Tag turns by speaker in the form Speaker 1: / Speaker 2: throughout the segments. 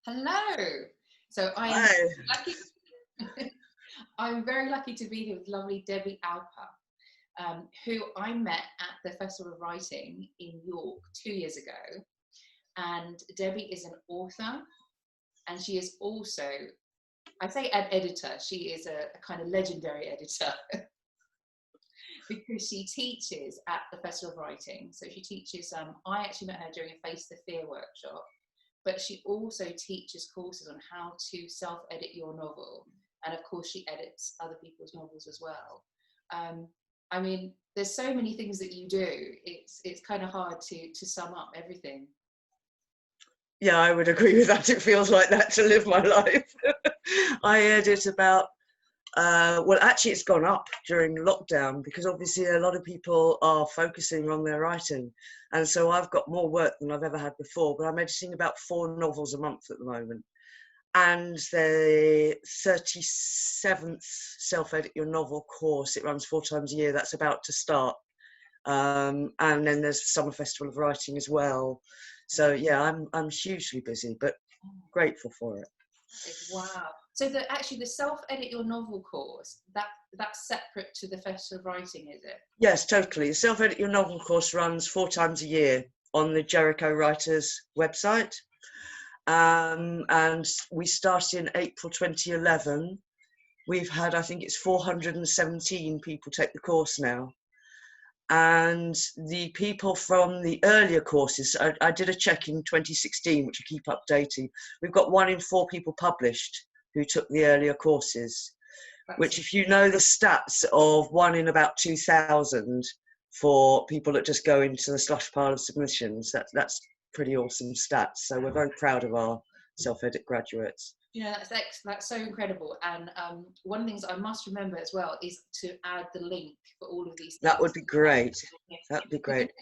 Speaker 1: Hello. So I am
Speaker 2: Hi.
Speaker 1: lucky. I'm very lucky to be here with lovely Debi Alper, who I met at the Festival of Writing in York 2 years ago. And Debi is an author, and she is also, I say an editor, she is a kind of legendary editor because she teaches at the Festival of Writing. So she teaches, I actually met her during a Face the Fear workshop, but she also teaches courses on how to self-edit your novel. And of course, she edits other people's novels as well. I mean, there's so many things that you do. It's kind of hard to sum up everything.
Speaker 2: Yeah, I would agree with that. It feels like that to live my life. I edit about, well, actually it's gone up during lockdown because obviously a lot of people are focusing on their writing. And so I've got more work than I've ever had before, but I'm editing about 4 novels a month at the moment. And the 37th Self-Edit Your Novel course, it runs 4 times a year, that's about to start. And then there's the Summer Festival of Writing as well. So yeah, I'm hugely busy, but grateful for it.
Speaker 1: Wow. So actually the self-edit your novel course, that's separate to the Festival of Writing, is it?
Speaker 2: Yes, totally. The Self-Edit Your Novel course runs 4 times a year on the Jericho Writers website. And we started in April 2011. We've had, I think it's 417 people take the course now. And the people from the earlier courses, I did a check in 2016, which I keep updating. We've got 1 in 4 people published who took the earlier courses, which if you know the stats of 1 in about 2,000 for people that just go into the slush pile of submissions, that's pretty awesome stats. So we're very proud of our self-edit graduates.
Speaker 1: Yeah, that's so incredible. And one of the things I must remember as well is to add the link for all of these things.
Speaker 2: That would be great. That'd be great.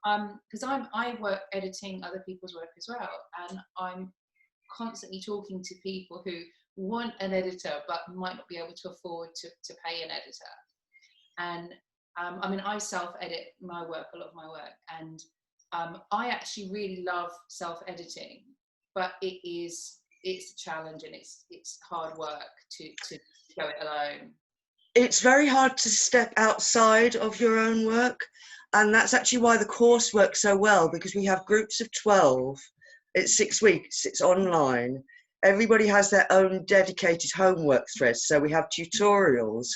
Speaker 1: Because I work editing other people's work as well, and I'm constantly talking to people who want an editor but might not be able to afford to pay an editor. And I mean, I self-edit my work, a lot of my work, and I actually really love self-editing, but it's a challenge and it's hard work to go it alone.
Speaker 2: It's very hard to step outside of your own work, and that's actually why the course works so well, because we have groups of 12. It's 6 weeks, it's online. Everybody has their own dedicated homework threads, so we have tutorials,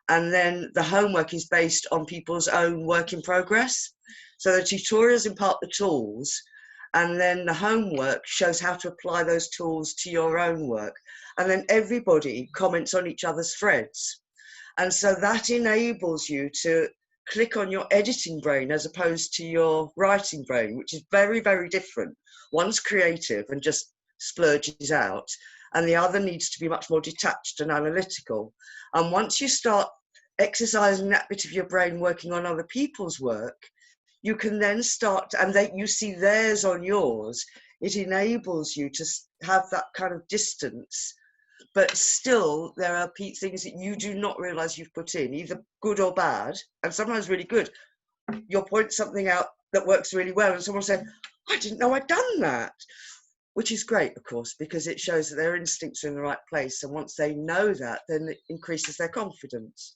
Speaker 2: and then the homework is based on people's own work in progress. So the tutorials impart the tools, and then the homework shows how to apply those tools to your own work. And then everybody comments on each other's threads. And so that enables you to click on your editing brain as opposed to your writing brain, which is very, very different. One's creative and just splurges out, and the other needs to be much more detached and analytical. And once you start exercising that bit of your brain working on other people's work, you can then start, and you see theirs on yours, it enables you to have that kind of distance, but still there are things that you do not realize you've put in, either good or bad, and sometimes really good. You'll point something out that works really well, and someone will say, I didn't know I'd done that, which is great, of course, because it shows that their instincts are in the right place, and once they know that, then it increases their confidence.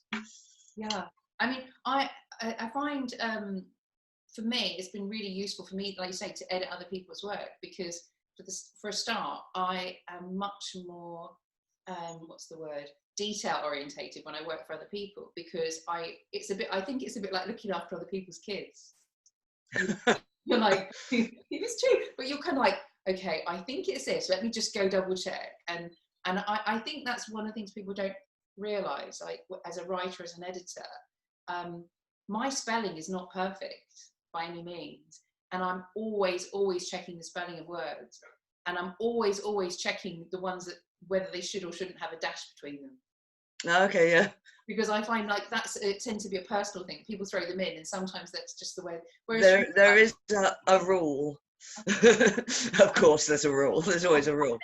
Speaker 1: Yeah, I mean, I find for me, it's been really useful for me, like you say, to edit other people's work, because for a start, I am much more, detail orientated when I work for other people, because I think it's a bit like looking after other people's kids. You're like, it's true, but you're kind of like, okay, I think it's this, let me just go double check. And I think that's one of the things people don't realize, like as a writer, as an editor, my spelling is not perfect by any means, and I'm always checking the spelling of words, and I'm always checking the ones that whether they should or shouldn't have a dash between them.
Speaker 2: Okay, yeah.
Speaker 1: Because I find like it tends to be a personal thing. People throw them in, and sometimes that's just the way.
Speaker 2: Whereas there is a rule. Of course, there's a rule. There's always a rule.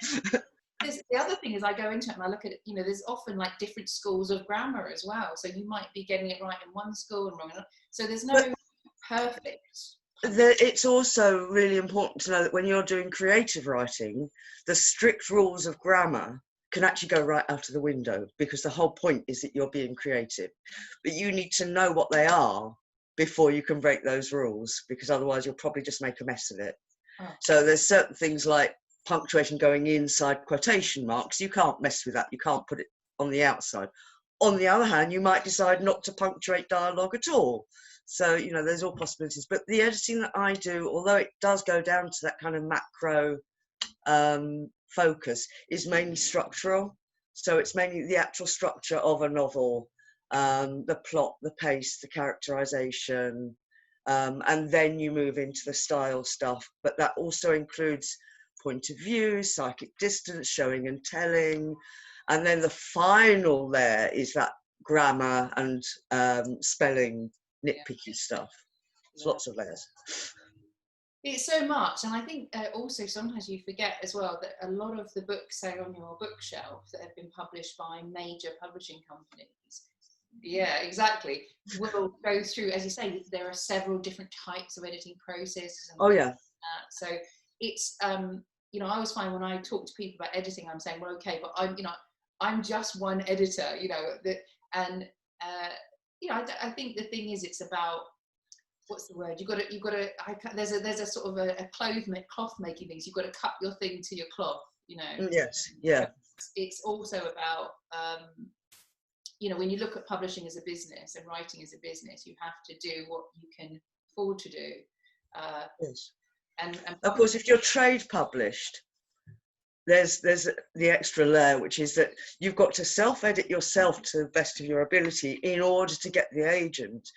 Speaker 1: The other thing is, I go into it and I look at it, there's often like different schools of grammar as well. So you might be getting it right in one school and wrong in another. So there's no perfect
Speaker 2: It's also really important to know that when you're doing creative writing, the strict rules of grammar can actually go right out of the window, because the whole point is that you're being creative. But you need to know what they are before you can break those rules, because otherwise you'll probably just make a mess of it.
Speaker 1: Oh.
Speaker 2: So there's certain things like punctuation going inside quotation marks. You can't mess with that. You can't put it on the outside. On the other hand, you might decide not to punctuate dialogue at all. So, you know, there's all possibilities. But the editing that I do, although it does go down to that kind of macro focus, is mainly structural. So it's mainly the actual structure of a novel, the plot, the pace, the characterization, and then you move into the style stuff. But that also includes point of view, psychic distance, showing and telling. And then the final there is that grammar and spelling, nitpicky stuff. There's lots of layers.
Speaker 1: It's so much, and I think also sometimes you forget as well that a lot of the books, say, on your bookshelf that have been published by major publishing companies, yeah, exactly, will go through, as you say, there are several different types of editing processes. And so it's, you know, I always find when I talk to people about editing, I'm saying, well, okay, but I'm just one editor, you know, and you know, I think the thing is, it's about, what's the word? You've got to. There's a sort of a cloth making things. You've got to cut your thing to your cloth. You know.
Speaker 2: Yes. Yeah.
Speaker 1: It's also about, you know, when you look at publishing as a business and writing as a business, you have to do what you can afford to do.
Speaker 2: Yes.
Speaker 1: And
Speaker 2: of course, if you're trade published, there's the extra layer, which is that you've got to self-edit yourself to the best of your ability in order to get the agent.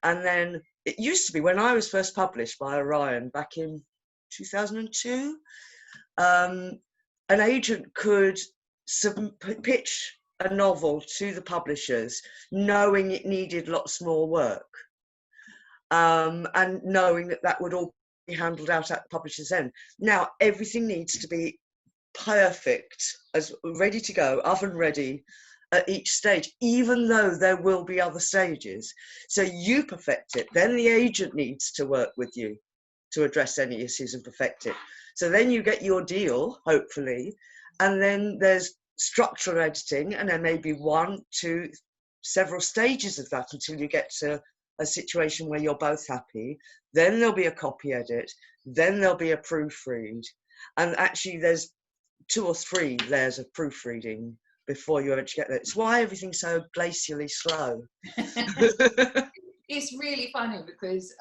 Speaker 2: And then it used to be, when I was first published by Orion back in 2002, an agent could pitch a novel to the publishers knowing it needed lots more work, and knowing that that would all be handled out at the publisher's end. Now everything needs to be perfect, as ready to go, oven ready at each stage, even though there will be other stages. So you perfect it, then the agent needs to work with you to address any issues and perfect it. So then you get your deal, hopefully, and then there's structural editing, and there may be 1, 2, several stages of that until you get to a situation where you're both happy. Then there'll be a copy edit, then there'll be a proofread, and actually there's 2 or 3 layers of proofreading before you eventually get there. It's why everything's so glacially slow.
Speaker 1: It's really funny because,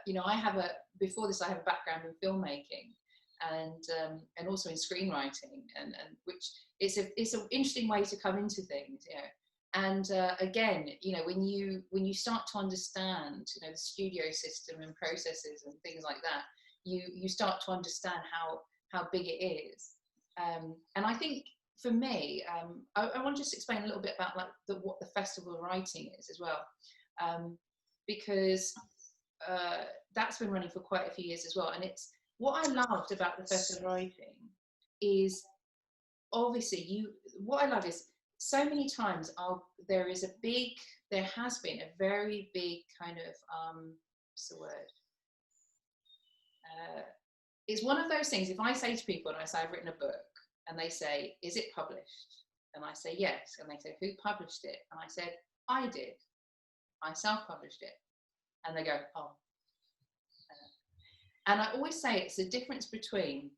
Speaker 1: you know, before this I have a background in filmmaking and also in screenwriting, and which it's an interesting way to come into things, you know. And again, you know, when you start to understand, you know, the studio system and processes and things like that, you start to understand how big it is. And I think for me, I want to just explain a little bit about like what the Festival of Writing is as well, because that's been running for quite a few years as well. And it's what I loved about the Festival of Writing is, obviously, what I love is so many times there has been a very big kind of what's the word? It's one of those things. If I say to people, and I say I've written a book, and they say, is it published? And I say yes, and they say, who published it? And I said, I did. I self-published it. And they go, oh. And I always say it's the difference between,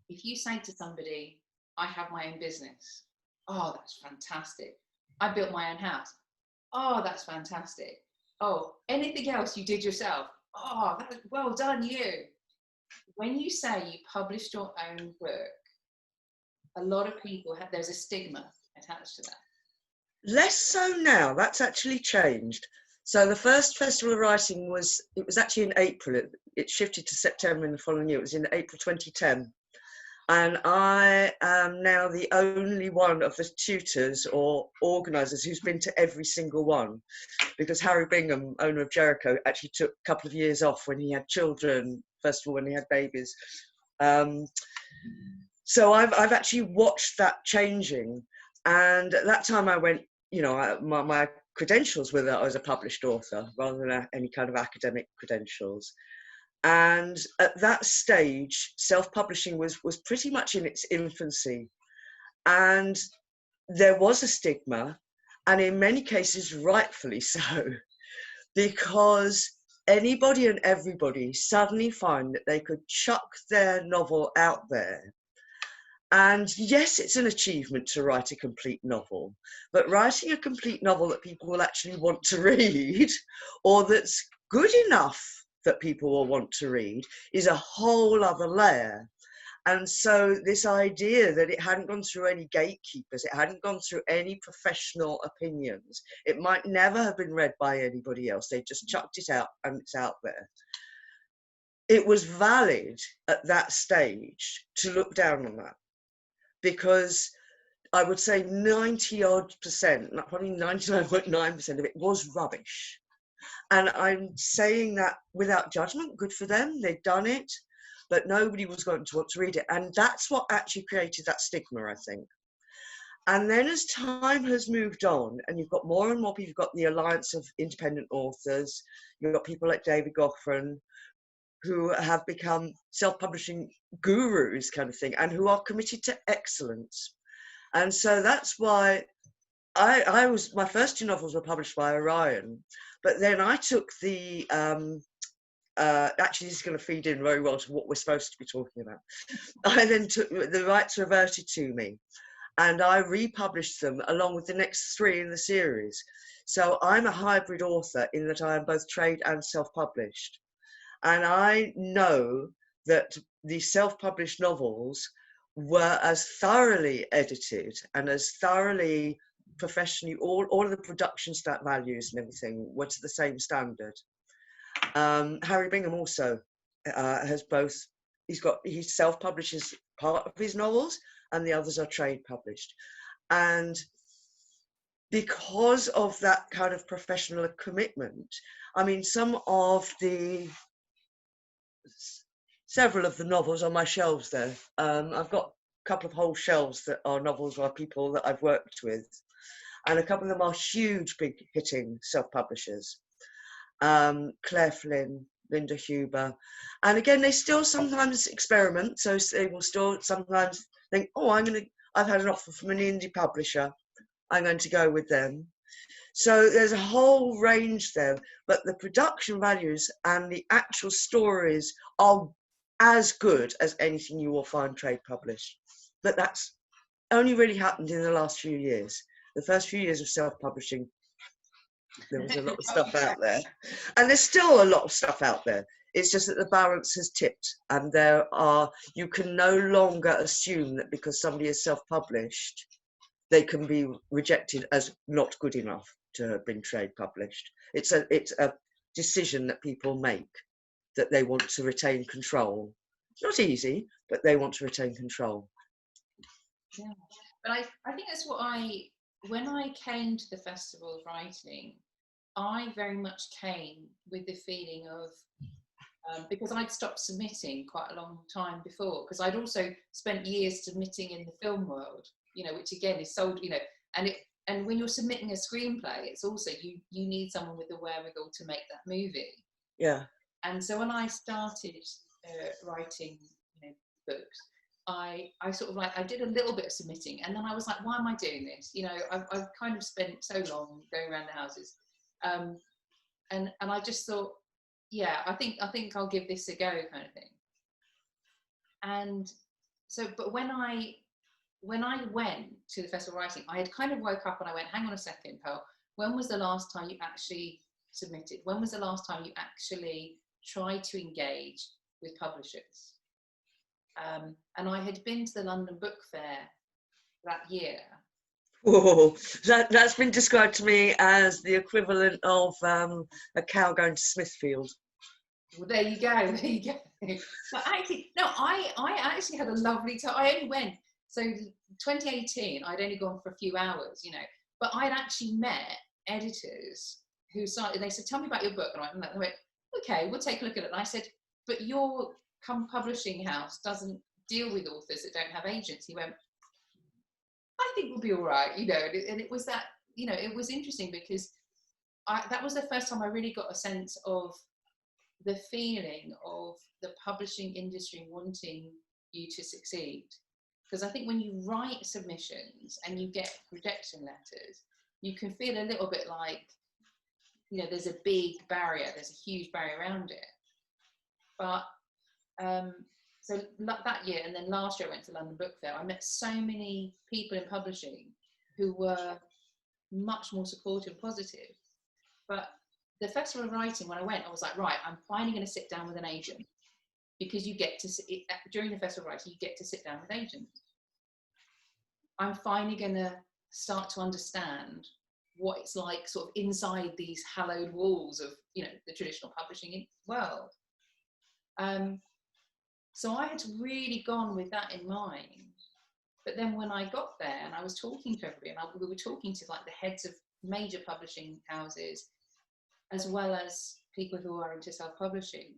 Speaker 1: if you say to somebody, I have my own business. Oh, that's fantastic. I built my own house. Oh, that's fantastic. Oh, anything else you did yourself? Oh, well done, you. When you say you published your own book, a lot of people there's a stigma attached to that.
Speaker 2: Less so now. That's actually changed. So the first Festival of Writing was actually in April. It shifted to September in the following year. It was in April 2010. And I am now the only one of the tutors or organisers who's been to every single one, because Harry Bingham, owner of Jericho, actually took a couple of years off when he had children, first of all when he had babies. So I've actually watched that changing. And at that time I went, you know, my credentials were that I was a published author rather than any kind of academic credentials. And at that stage, self-publishing was pretty much in its infancy. And there was a stigma, and in many cases, rightfully so, because anybody and everybody suddenly find that they could chuck their novel out there. And yes, it's an achievement to write a complete novel, but writing a complete novel that people will actually want to read, or that's good enough that people will want to read, is a whole other layer. And so this idea that it hadn't gone through any gatekeepers, it hadn't gone through any professional opinions, it might never have been read by anybody else, they just chucked it out and it's out there. It was valid at that stage to look down on that, because I would say 90-odd%, probably 99.9% of it was rubbish. And I'm saying that without judgment, good for them, they've done it, but nobody was going to want to read it. And that's what actually created that stigma, I think. And then as time has moved on, and you've got more and more people, you've got the Alliance of Independent Authors, you've got people like David Goffran, who have become self-publishing gurus kind of thing, and who are committed to excellence. And so that's why my first 2 novels were published by Orion, but then I took the, actually this is going to feed in very well to what we're supposed to be talking about. I then took the rights reverted to me, and I republished them along with the next 3 in the series. So I'm a hybrid author in that I am both trade and self-published. And I know that the self-published novels were as thoroughly edited and as thoroughly professionally, all of the production stat values and everything were to the same standard. Harry Bingham also has both, he self-publishes part of his novels and the others are trade published. And because of that kind of professional commitment, I mean, several of the novels on my shelves there. I've got a couple of whole shelves that are novels by people that I've worked with, and a couple of them are huge, big hitting self-publishers. Claire Flynn, Linda Huber, and again, they still sometimes experiment, so they will still sometimes think, oh, I've had an offer from an indie publisher, I'm going to go with them. So there's a whole range there, but the production values and the actual stories are as good as anything you will find trade published. But that's only really happened in the last few years. The first few years of self-publishing, there was a lot of stuff out there. And there's still a lot of stuff out there. It's just that the balance has tipped, and you can no longer assume that because somebody is self-published, they can be rejected as not good enough to have been trade published. It's a decision that people make, that they want to retain control. It's not easy, but they want to retain control.
Speaker 1: Yeah, but I think that's what when I came to the Festival of Writing, I very much came with the feeling of, because I'd stopped submitting quite a long time before, because I'd also spent years submitting in the film world, which again is sold, and when you're submitting a screenplay, it's also, you need someone with the wherewithal to make that movie.
Speaker 2: Yeah. And
Speaker 1: so when I started writing, books, I sort of I did a little bit of submitting, and then I was like, why am I doing this? I've kind of spent so long going around the houses, and I just thought, yeah, I think I'll give this a go, kind of thing. And so, but when I went to the Festival of Writing, I had kind of woke up and I went, hang on a second, Pearl, when was the last time you actually submitted? When was the last time you actually tried to engage with publishers? And I had been to the London Book Fair that year.
Speaker 2: Whoa, that's been described to me as the equivalent of a cow going to Smithfield.
Speaker 1: Well, there you go. But actually, no, I actually had a lovely time. I only went, so 2018, I'd only gone for a few hours, but I'd actually met editors who started, they said, tell me about your book. And I went, okay, we'll take a look at it. And I said, but your publishing house doesn't deal with authors that don't have agents. He went, I think we'll be all right, and it was that, it was interesting because that was the first time I really got a sense of the feeling of the publishing industry wanting you to succeed. Because I think when you write submissions and you get rejection letters, you can feel a little bit like, you know, there's a big barrier, there's a huge barrier around it. But so that year, and then last year I went to London Book Fair, I met so many people in publishing who were much more supportive and positive. But the Festival of Writing, when I went, I was like, right, I'm finally going to sit down with an agent, because you get to, during the Festival of Writing, you get to sit down with agents. I'm finally going to start to understand what it's like sort of inside these hallowed walls of, you know, the traditional publishing world. So I had really gone with that in mind. But then when I got there and I was talking to everybody, and we were talking to like the heads of major publishing houses, as well as people who are into self-publishing,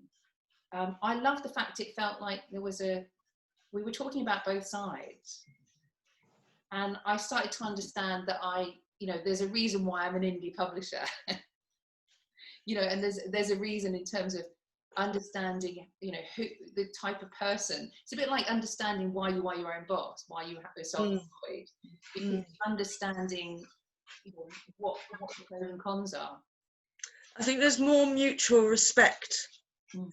Speaker 1: I love the fact it felt like we were talking about both sides. And I started to understand that you know, there's a reason why I'm an indie publisher, you know, and there's a reason in terms of understanding, you know, who the type of person. It's a bit like understanding why you are your own boss, why you have to self-employed, because understanding, you know, what the pros and cons are.
Speaker 2: I think there's more mutual respect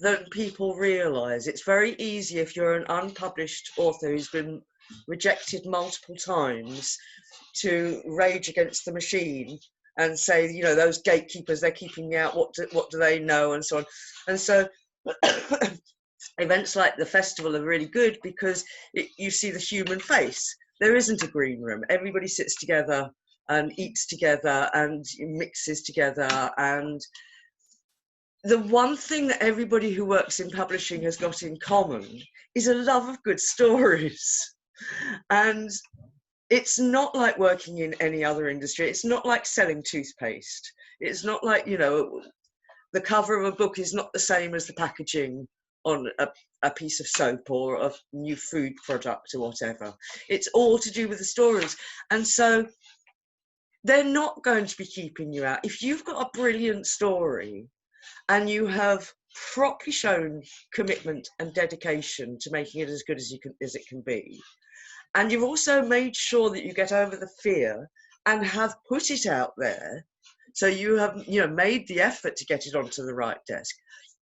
Speaker 2: than people realise. It's very easy if you're an unpublished author who's been rejected multiple times to rage against the machine and say, you know, those gatekeepers, they're keeping me out, what do they know, and so on. And so events like the festival are really good because you see the human face. There isn't a green room. Everybody sits together and eats together and mixes together. And the one thing that everybody who works in publishing has got in common is a love of good stories. And it's not like working in any other industry. It's not like selling toothpaste. It's not like, you know, the cover of a book is not the same as the packaging on a piece of soap or a new food product or whatever. It's all to do with the stories. And so they're not going to be keeping you out. If you've got a brilliant story and you have properly shown commitment and dedication to making it as good as it can be, and you've also made sure that you get over the fear and have put it out there, so you have, you know, made the effort to get it onto the right desk,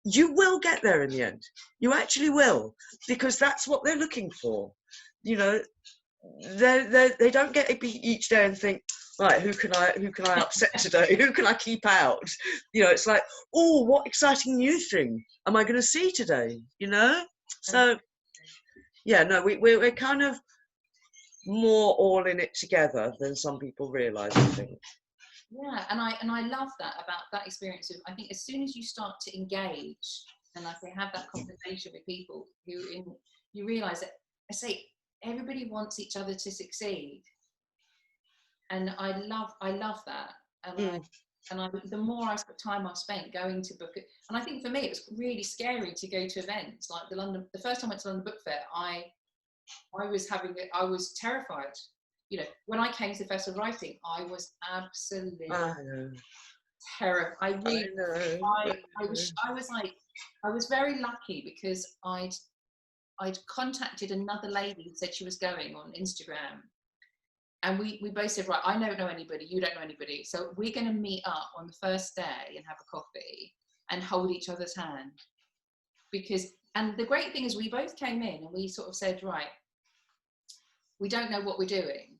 Speaker 2: you will get there in the end. You actually will, because that's what they're looking for. You know, they don't get up each day and think, right, who can I upset today? Who can I keep out? You know, it's like, oh, what exciting new thing am I going to see today? You know, so yeah, no, we're kind of more all in it together than some people realise, I think.
Speaker 1: Yeah, and I love that about that experience of, I think as soon as you start to engage and like they have that conversation with people you realise that, I say, everybody wants each other to succeed, and I love that, and the more time I've spent going to book it, and I think for me it was really scary to go to events like the first time I went to London Book Fair, I was terrified. You know, when I came to the Festival of Writing, I was absolutely terrified. I was very lucky because I'd contacted another lady who said she was going on Instagram, and we both said, right, I don't know anybody, you don't know anybody, so we're going to meet up on the first day and have a coffee and hold each other's hand. And the great thing is we both came in and we sort of said, right, we don't know what we're doing.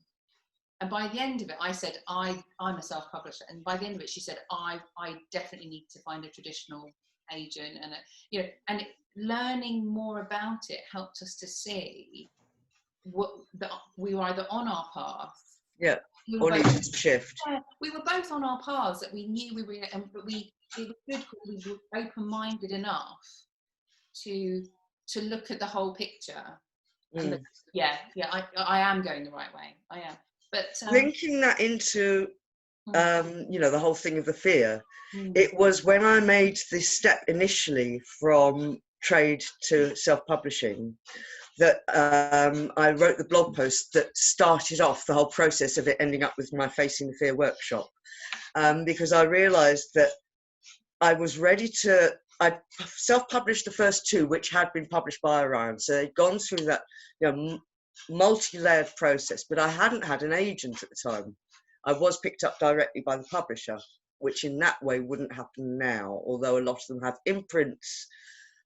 Speaker 1: And by the end of it, I said, I'm a self-publisher. And by the end of it, she said, I definitely need to find a traditional agent. And, you know, and learning more about it helped us to see that we were either on our path.
Speaker 2: Yeah, or needed to shift.
Speaker 1: Yeah, we were both on our paths that we knew we were, but it was good because we were open-minded enough to look at the whole picture. And I am going the right way. I am. But
Speaker 2: linking that into you know, the whole thing of the fear, it was when I made this step initially from trade to self-publishing, that I wrote the blog post that started off the whole process of it ending up with my Facing the Fear workshop, because I realised that I was ready to. I self-published the first two, which had been published by Orion, so they'd gone through that, you know, multi-layered process. But I hadn't had an agent at the time. I was picked up directly by the publisher, which in that way wouldn't happen now, although a lot of them have imprints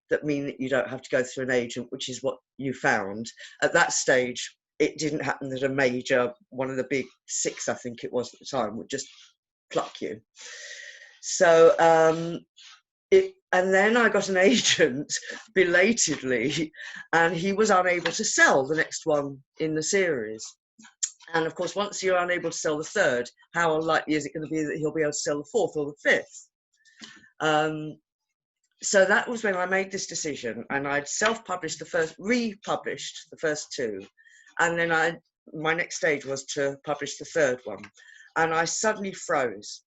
Speaker 2: that mean that you don't have to go through an agent, which is what you found. At that stage, it didn't happen that a major, one of the big six, I think it was at the time, would just pluck you. So, and then I got an agent belatedly, and he was unable to sell the next one in the series. And of course, once you're unable to sell the third, how likely is it going to be that he'll be able to sell the fourth or the fifth? So that was when I made this decision, and I'd self-published the first, republished the first two, and then my next stage was to publish the third one, and I suddenly froze,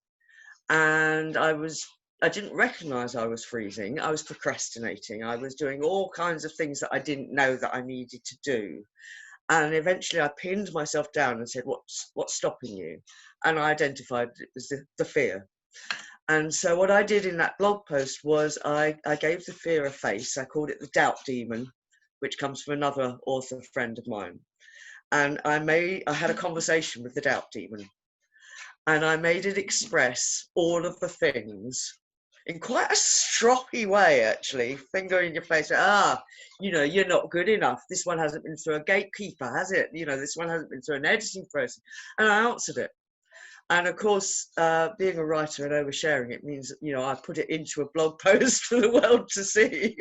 Speaker 2: and I didn't recognise I was freezing. I was procrastinating. I was doing all kinds of things that I didn't know that I needed to do, and eventually I pinned myself down and said, "What's stopping you?" And I identified it was the fear. And so what I did in that blog post was I gave the fear a face. I called it the doubt demon, which comes from another author friend of mine. And I had a conversation with the doubt demon, and I made it express all of the things in quite a stroppy way, actually, finger in your face. You know, you're not good enough. This one hasn't been through a gatekeeper, has it? You know, this one hasn't been through an editing process. And I answered it. And of course, being a writer and oversharing it means, you know, I put it into a blog post for the world to see.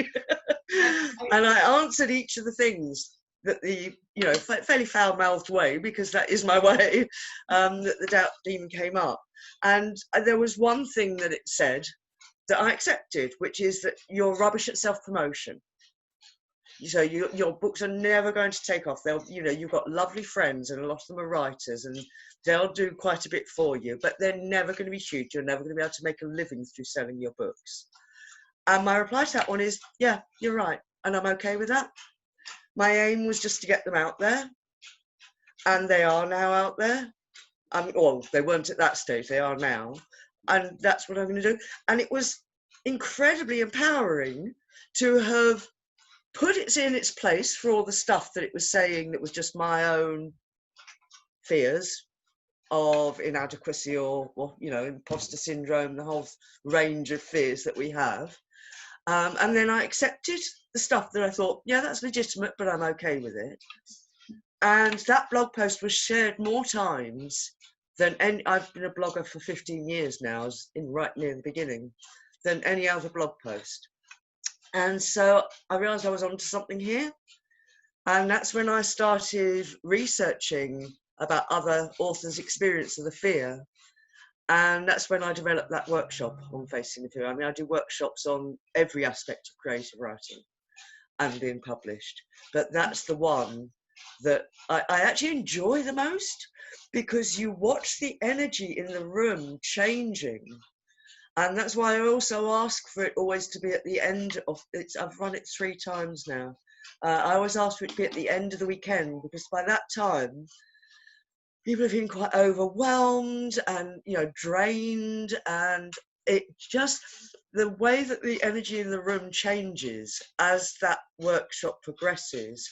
Speaker 2: And I answered each of the things that the, you know, fairly foul-mouthed way, because that is my way, that the doubt demon came up. And there was one thing that it said that I accepted, which is that you're rubbish at self-promotion. So your books are never going to take off. You know, you've got lovely friends, and a lot of them are writers, and they'll do quite a bit for you, but they're never going to be huge. You're never going to be able to make a living through selling your books. And my reply to that one is, yeah, you're right, and I'm okay with that. My aim was just to get them out there, and they are now out there. Well, they weren't at that stage, they are now, and that's what I'm going to do. And it was incredibly empowering to have put it in its place for all the stuff that it was saying that was just my own fears of inadequacy or you know, imposter syndrome, the whole range of fears that we have. And then I accepted the stuff that I thought, yeah, that's legitimate, but I'm okay with it. And that blog post was shared more times than any. I've been a blogger for 15 years now, right near the beginning, than any other blog post. And so I realised I was onto something here. And that's when I started researching about other authors' experience of the fear. And that's when I developed that workshop on Facing the Fear. I mean, I do workshops on every aspect of creative writing and being published. But that's the one that I actually enjoy the most, because you watch the energy in the room changing. And that's why I also ask for it always to be at the end of it. I've run it 3 times now. I always ask for it to be at the end of the weekend, because by that time, people are feeling quite overwhelmed and, you know, drained. And it just, the way that the energy in the room changes as that workshop progresses,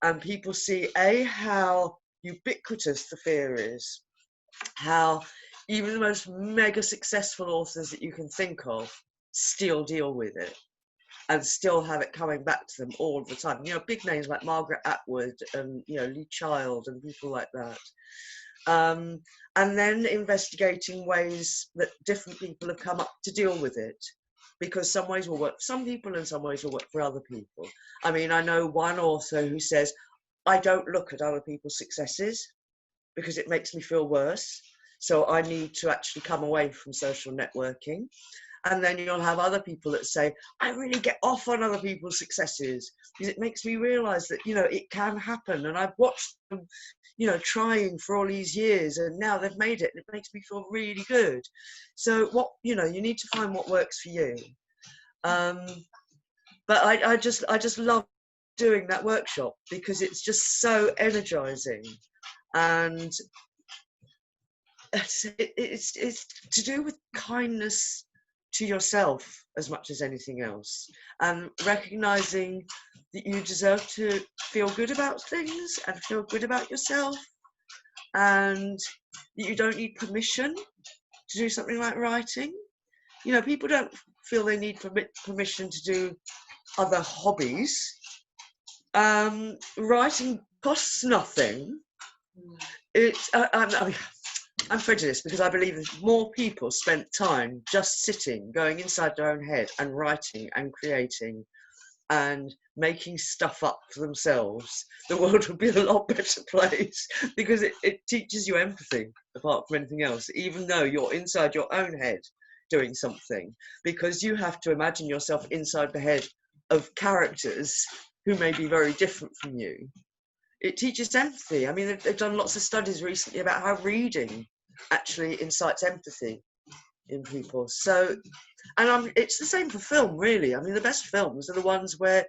Speaker 2: and people see, how ubiquitous the fear is, how even the most mega successful authors that you can think of still deal with it and still have it coming back to them all the time. You know, big names like Margaret Atwood and, you know, Lee Child and people like that. And then investigating ways that different people have come up to deal with it, because some ways will work for some people and some ways will work for other people. I mean, I know one author who says, I don't look at other people's successes because it makes me feel worse. So I need to actually come away from social networking. And then you'll have other people that say, I really get off on other people's successes because it makes me realise that, you know, it can happen. And I've watched them, you know, trying for all these years, and now they've made it, and it makes me feel really good. So what, you know, you need to find what works for you. But I just love doing that workshop because it's just so energizing, and it's to do with kindness to yourself as much as anything else, and recognizing that you deserve to feel good about things and feel good about yourself, and that you don't need permission to do something like writing. You know, people don't feel they need permission to do other hobbies. Writing costs nothing. It's I'm prejudiced because I believe if more people spent time just sitting, going inside their own head and writing and creating and making stuff up for themselves, the world would be a lot better place, because it teaches you empathy apart from anything else, even though you're inside your own head doing something, because you have to imagine yourself inside the head of characters who may be very different from you. It teaches empathy. I mean, they've done lots of studies recently about how reading actually incites empathy in people. So, and it's the same for film, really. I mean, the best films are the ones where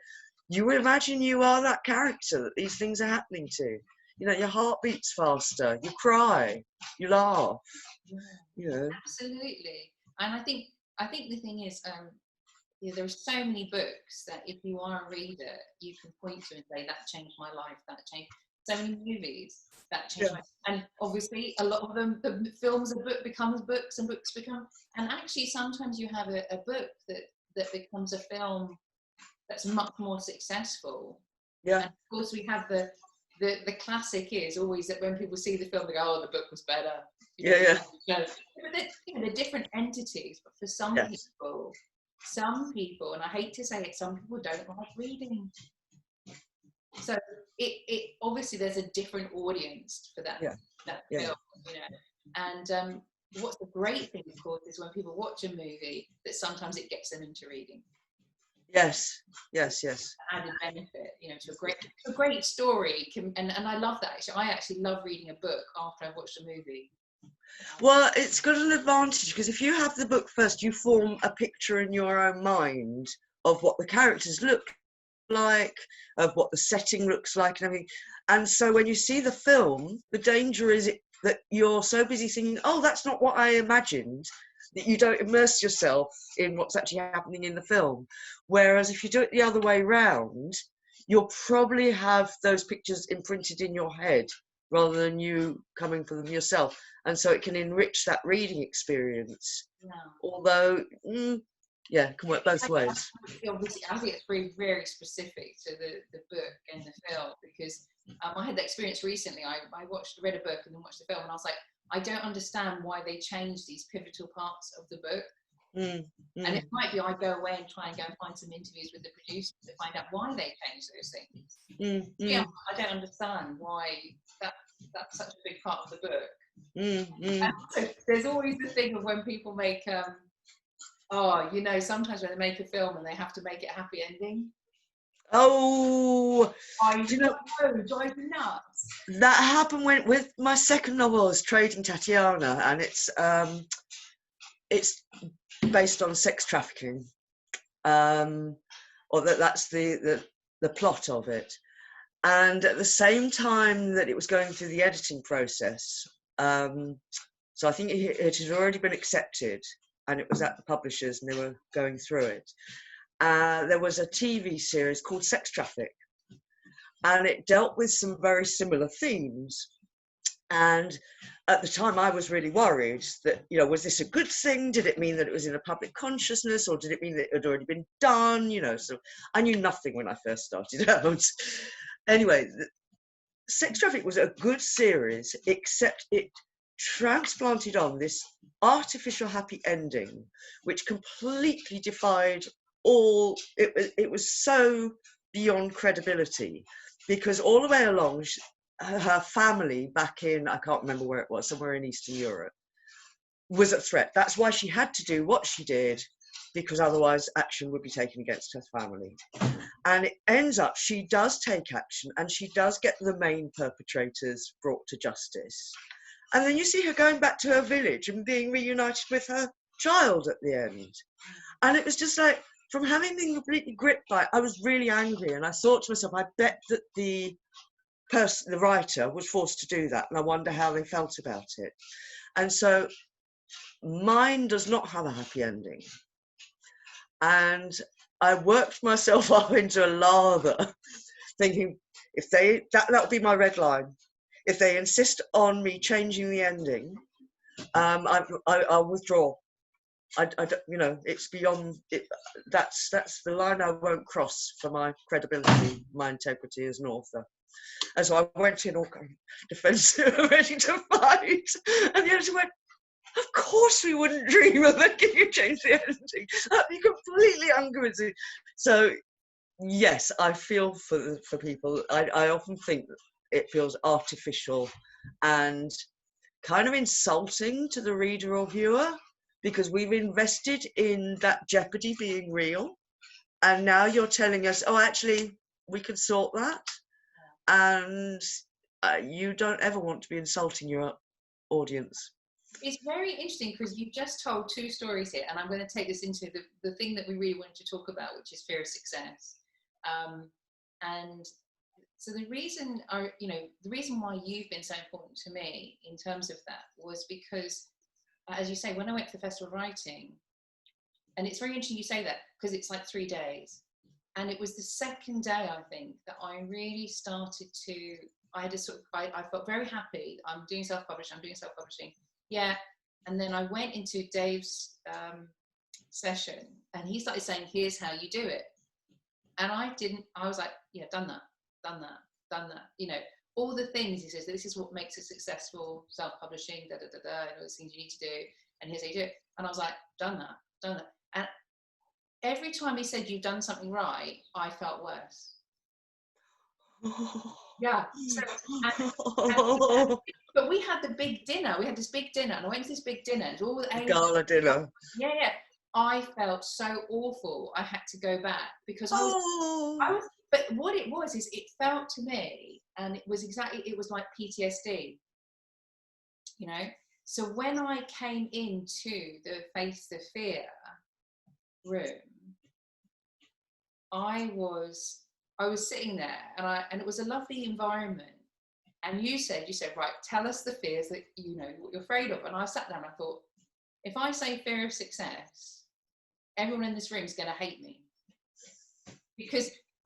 Speaker 2: you imagine you are that character that these things are happening to. You know, your heart beats faster, you cry, you laugh. You know.
Speaker 1: Absolutely. And I think the thing is, there are so many books that if you are a reader, you can point to and say, that changed my life, that changed. So many movies that changed my life. And obviously a lot of them, the films of book becomes books, and books become, and actually sometimes you have a book that becomes a film that's much more successful.
Speaker 2: Yeah.
Speaker 1: And of course we have the classic is always that when people see the film, they go, oh, the book was better.
Speaker 2: Yeah.
Speaker 1: But they're different entities, but for some people, and I hate to say it, some people don't like reading. So it obviously there's a different audience for that film, you know. And what's the great thing, of course, is when people watch a movie that sometimes it gets them into reading.
Speaker 2: Yes.
Speaker 1: Added benefit, you know, to a great story and I love that. Actually, I actually love reading a book after I've watched a movie.
Speaker 2: Well, it's got an advantage because if you have the book first, you form a picture in your own mind of what the characters look like, of what the setting looks like and everything. And so when you see the film, the danger is that you're so busy thinking, oh, that's not what I imagined, that you don't immerse yourself in what's actually happening in the film. Whereas if you do it the other way round, you'll probably have those pictures imprinted in your head rather than you coming for them yourself. And so it can enrich that reading experience. Yeah. Although, it can work both ways.
Speaker 1: Obviously, I think it's very, very specific to the book and the film, because I had that experience recently. I read a book and then watched the film, and I was like, I don't understand why they changed these pivotal parts of the book. And it might be I go away and try and go and find some interviews with the producers to find out why they changed those things. Yeah, I don't understand why that's such a big part of the book. And so there's always the thing of when people make sometimes when they make a film and they have to make it a happy ending.
Speaker 2: Oh,
Speaker 1: do you know, drives me nuts.
Speaker 2: That happened with my second novel, is Trading Tatiana, and it's based on sex trafficking, or that's the plot of it. And at the same time that it was going through the editing process, so I think it had already been accepted, and it was at the publishers, and they were going through it. There was a TV series called Sex Traffic, and it dealt with some very similar themes. And at the time I was really worried that, was this a good thing? Did it mean that it was in a public consciousness, or did it mean that it had already been done? So I knew nothing when I first started out. Anyway, Sex Traffic was a good series, except it transplanted on this artificial happy ending, which completely defied all. It was so beyond credibility, because all the way along, her family back in, I can't remember where it was, somewhere in Eastern Europe, was at threat. That's why she had to do what she did, because otherwise action would be taken against her family. And it ends up, she does take action, and she does get the main perpetrators brought to justice. And then you see her going back to her village and being reunited with her child at the end. And it was just like, from having been completely gripped by it, I was really angry, and I thought to myself, I bet that the writer was forced to do that, and I wonder how they felt about it. And so mine does not have a happy ending, and I worked myself up into a lather, thinking if that'll be my red line. If they insist on me changing the ending, I'll withdraw. I you know, it's beyond it. That's the line I won't cross for my credibility, my integrity as an author. And so I went in all kind of defensive, ready to fight, and the editor went, "Of course we wouldn't dream of making you change the ending. That'd be completely unconvincing." So yes, I feel for people. I often think that it feels artificial and kind of insulting to the reader or viewer, because we've invested in that jeopardy being real, and now you're telling us, oh, actually, we can sort that, and you don't ever want to be insulting your audience.
Speaker 1: It's very interesting because you've just told two stories here, and I'm going to take this into the thing that we really wanted to talk about, which is fear of success. And so the reason why you've been so important to me in terms of that was because, as you say, when I went to the Festival of Writing, and it's very interesting you say that because it's like 3 days, and it was the second day, I think, that I really started to, I felt very happy. I'm doing self-publishing. Yeah. And then I went into Dave's session, and he started saying, here's how you do it. And I was like, yeah, done that. You know, all the things he says, this is what makes it successful, self-publishing, and all those things you need to do, and here's how you do it. And I was like, done that. And every time he said you've done something right, I felt worse. Yeah. But we had the big dinner. We had this big dinner, and I went to this big dinner. And all the
Speaker 2: gala dinner.
Speaker 1: Yeah. I felt so awful. I had to go back because I was. But what it was is, it felt to me, and it was like PTSD. You know. So when I came into the Face the Fear room, I was sitting there, and it was a lovely environment. And you said, right, tell us the fears that you know, what you're afraid of. And I sat down and I thought, if I say fear of success, everyone in this room is going to hate me.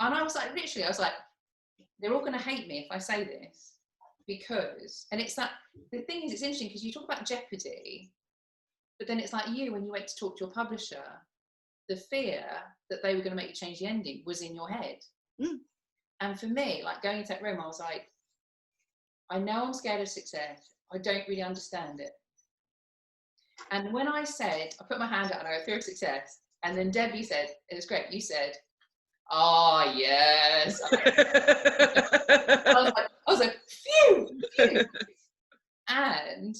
Speaker 1: And I was like, literally, they're all going to hate me if I say this. Because, and it's that, the thing is, it's interesting because you talk about jeopardy, but then it's like when you went to talk to your publisher, the fear that they were going to make you change the ending was in your head. Mm. And for me, like going into that room, I was like, I know I'm scared of success. I don't really understand it. And when I put my hand out and I go, fear of success. And then Debbie said, it was great. You said, oh, yes. I was like, phew. And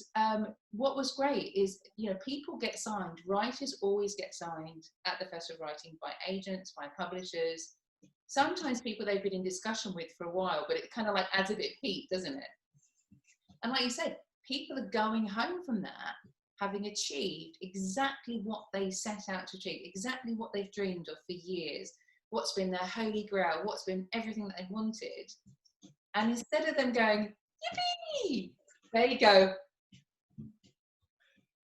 Speaker 1: what was great is, you know, people get signed. Writers always get signed at the Festival of Writing by agents, by publishers. Sometimes people they've been in discussion with for a while, but it kind of like adds a bit of heat, doesn't it? And like you said, people are going home from that having achieved exactly what they set out to achieve, exactly what they've dreamed of for years, what's been their holy grail, what's been everything that they've wanted. And instead of them going, yippee, they go,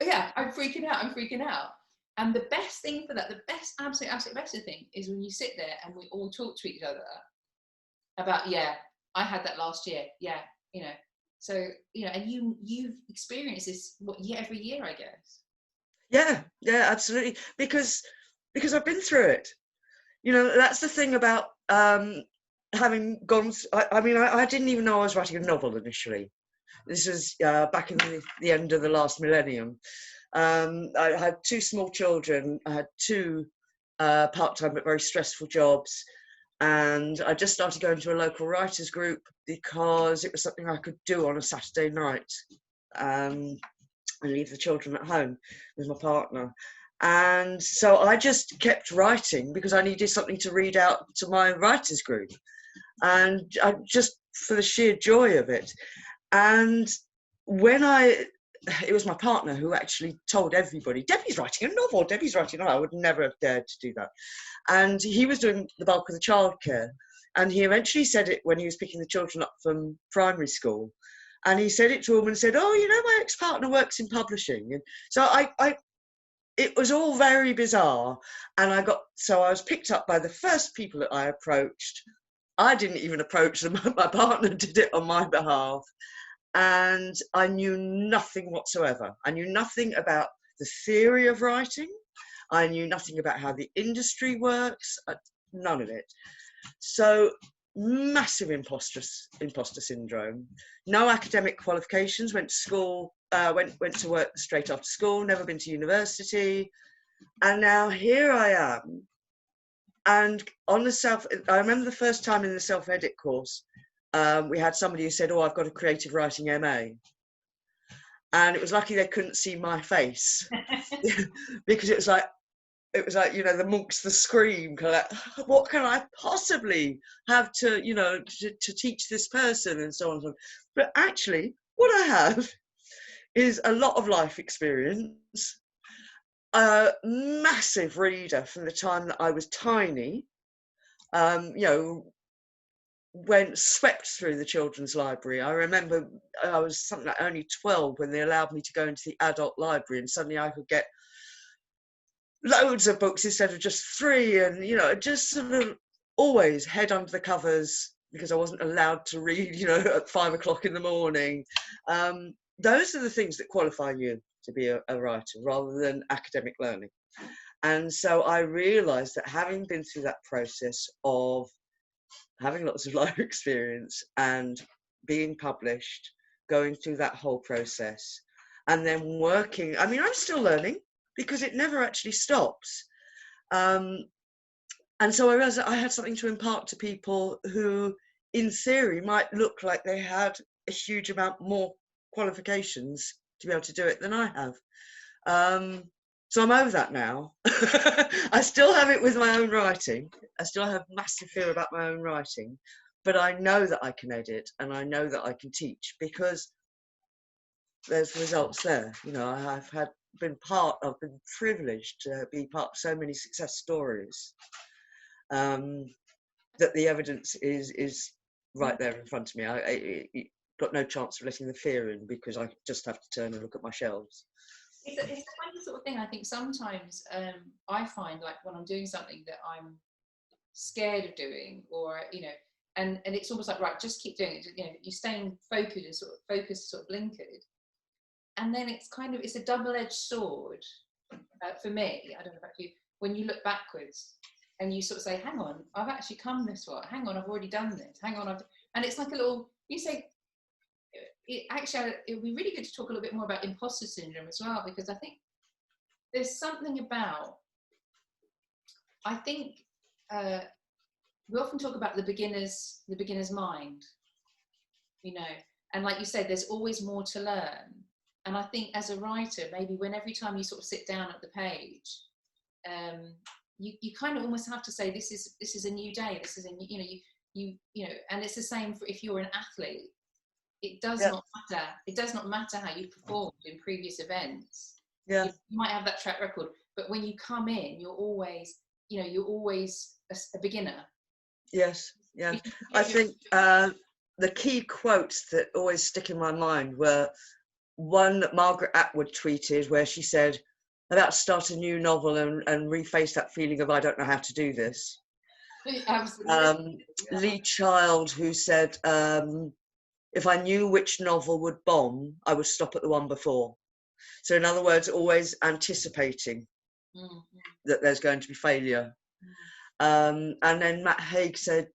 Speaker 1: yeah, I'm freaking out. And the best thing for that, the best, absolute best thing is when you sit there and we all talk to each other about, yeah, I had that last year. Yeah, you know. So, you know, and you've experienced this every year, I guess.
Speaker 2: Yeah, absolutely. Because I've been through it. You know, that's the thing about having gone. I didn't even know I was writing a novel initially. This was back in the end of the last millennium. I had 2 small children. I had 2 part-time but very stressful jobs. And I just started going to a local writers group because it was something I could do on a Saturday night and leave the children at home with my partner. And so I just kept writing because I needed something to read out to my writers group. And I just, for the sheer joy of it. And when I it was my partner who actually told everybody, Debbie's writing a novel, Debbie's writing a novel. I would never have dared to do that. And he was doing the bulk of the childcare. And he eventually said it when he was picking the children up from primary school. And he said it to him and said, oh, you know, my ex-partner works in publishing. And so it was all very bizarre. And I was picked up by the first people that I approached. I didn't even approach them. My partner did it on my behalf. And I knew nothing whatsoever. I knew nothing about the theory of writing. I knew nothing about how the industry works. None of it. So massive imposter syndrome. No academic qualifications. Went to school. Went to work straight after school. Never been to university. And now here I am. And on the I remember the first time in the self-edit course, we had somebody who said, oh, I've got a creative writing MA. And it was lucky they couldn't see my face because it was like, you know, the monks, the scream, kind of like, what can I possibly have to, you know, to teach this person and so on and so on. But actually, what I have is a lot of life experience, a massive reader from the time that I was tiny, you know, swept through the children's library. I remember I was something like only 12 when they allowed me to go into the adult library, and suddenly I could get loads of books instead of just 3, and you know, just sort of always head under the covers because I wasn't allowed to read, you know, at 5 o'clock in the morning. Those are the things that qualify you to be a writer rather than academic learning. And so I realized that having been through that process of having lots of life experience and being published, going through that whole process, and then working, I mean, I'm still learning because it never actually stops. And so I realized that I had something to impart to people who, in theory, might look like they had a huge amount more qualifications to be able to do it than I have. So I'm over that now. I still have it with my own writing. I still have massive fear about my own writing, but I know that I can edit and I know that I can teach because there's results there. You know, I've been privileged to be part of so many success stories, that the evidence is right there in front of me. I got no chance of letting the fear in because I just have to turn and look at my shelves.
Speaker 1: It's a funny sort of thing. I think sometimes I find, like, when I'm doing something that I'm scared of doing, or you know, and it's almost like, right, just keep doing it. You know, you're staying focused, sort of blinkered, and then it's a double-edged sword for me. I don't know about you. When you look backwards and you sort of say, hang on, I've actually come this far. Hang on, I've already done this. Hang on, and it's like a little. You say. It would be really good to talk a little bit more about imposter syndrome as well, because I think there's something about, I think we often talk about the beginner's mind, you know, and like you said, there's always more to learn. And I think as a writer, maybe when every time you sort of sit down at the page, you kind of almost have to say, this is a new day. This is a new, you know, and it's the same for if you're an athlete. It does not matter. It does not matter how you performed in previous events.
Speaker 2: Yeah.
Speaker 1: You might have that track record, but when you come in, you're always a beginner.
Speaker 2: Yes. Yeah. I think the key quotes that always stick in my mind were one that Margaret Atwood tweeted, where she said, about to start a new novel and reface that feeling of I don't know how to do this.
Speaker 1: Absolutely.
Speaker 2: Lee Child, who said, if I knew which novel would bomb, I would stop at the one before. So in other words, always anticipating that there's going to be failure. And then Matt Haig said,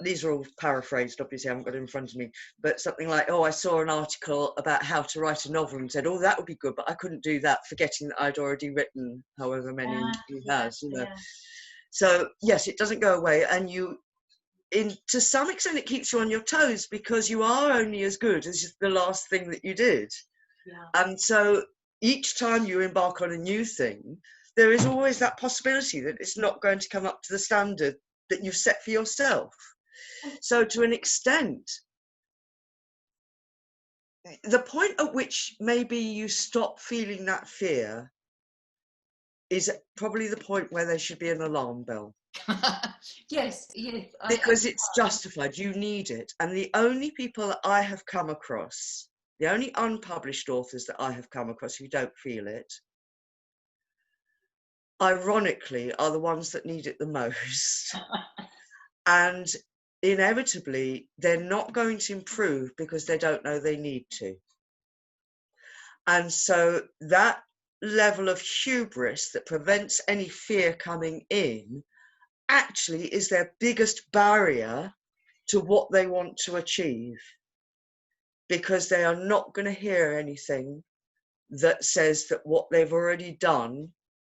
Speaker 2: these are all paraphrased, obviously, I haven't got it in front of me, but something like, oh, I saw an article about how to write a novel and said, oh, that would be good, but I couldn't do that, forgetting that I'd already written however many he has, you know. Yeah. So, yes, it doesn't go away. And to some extent, it keeps you on your toes because you are only as good as the last thing that you did. Yeah. And so each time you embark on a new thing, there is always that possibility that it's not going to come up to the standard that you've set for yourself. So to an extent, the point at which maybe you stop feeling that fear is probably the point where there should be an alarm bell.
Speaker 1: Yes, yes.
Speaker 2: Because it's justified, you need it. And the only people that I have come across, the only unpublished authors that I have come across who don't feel it, ironically, are the ones that need it the most. And inevitably, they're not going to improve because they don't know they need to. And so that level of hubris that prevents any fear coming in actually is their biggest barrier to what they want to achieve, because they are not going to hear anything that says that what they've already done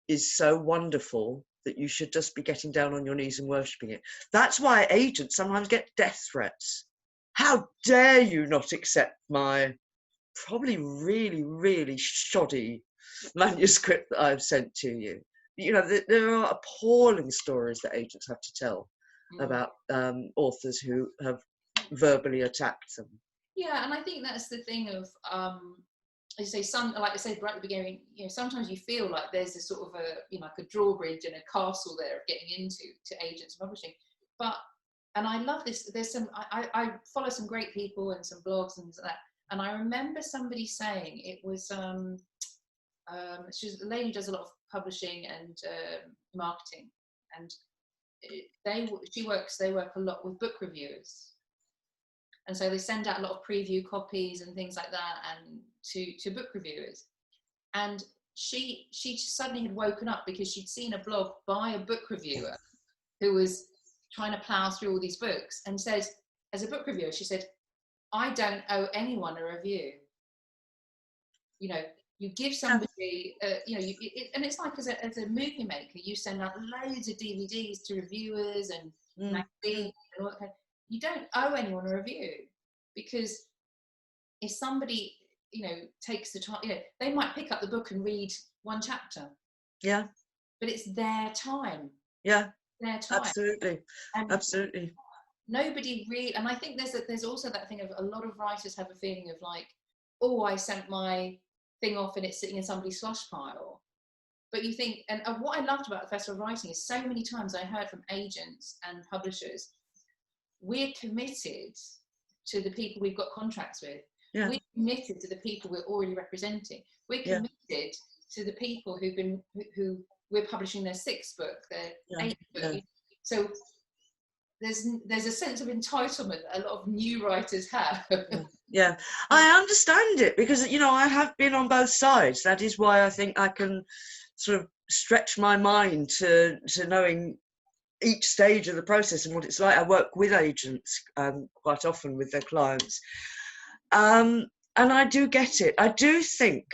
Speaker 2: is so wonderful that you should just be getting down on your knees and worshipping it. That's why agents sometimes get death threats. How dare you not accept my probably really, really shoddy manuscript that I've sent to you? You know, there are appalling stories that agents have to tell about authors who have verbally attacked them.
Speaker 1: Yeah, and I think that's the thing of, as you say, like I said right at the beginning, you know, sometimes you feel like there's a sort of a, you know, like a drawbridge and a castle there of getting into agents and publishing. But, and I love this, there's some, I follow some great people and some blogs and that, and I remember somebody saying, it was, she's a lady who does a lot of publishing and marketing, and they work a lot with book reviewers, and so they send out a lot of preview copies and things like that, and to book reviewers. And she suddenly had woken up because she'd seen a blog by a book reviewer who was trying to plow through all these books, and says, as a book reviewer, she said, I don't owe anyone a review. You know, you give somebody, you know, and it's like as a movie maker, you send out loads of DVDs to reviewers and magazines and all that kind of, you don't owe anyone a review, because if somebody, you know, takes the time, you know, they might pick up the book and read one chapter.
Speaker 2: Yeah.
Speaker 1: But it's their time.
Speaker 2: Yeah.
Speaker 1: Their time.
Speaker 2: Absolutely. And absolutely.
Speaker 1: Nobody really, and I think there's also that thing of a lot of writers have a feeling of like, oh, I sent my thing off and it's sitting in somebody's slush pile. But you think, and what I loved about the Festival of Writing is so many times I heard from agents and publishers, we're committed to the people we've got contracts with. Yeah. We're committed to the people we're already representing. We're committed to the people who we're publishing their 6th book, their 8th book. Yeah. So there's a sense of entitlement that a lot of new writers have.
Speaker 2: Yeah, I understand it, because, you know, I have been on both sides. That is why I think I can sort of stretch my mind to knowing each stage of the process and what it's like. I work with agents quite often with their clients. And I do get it. I do think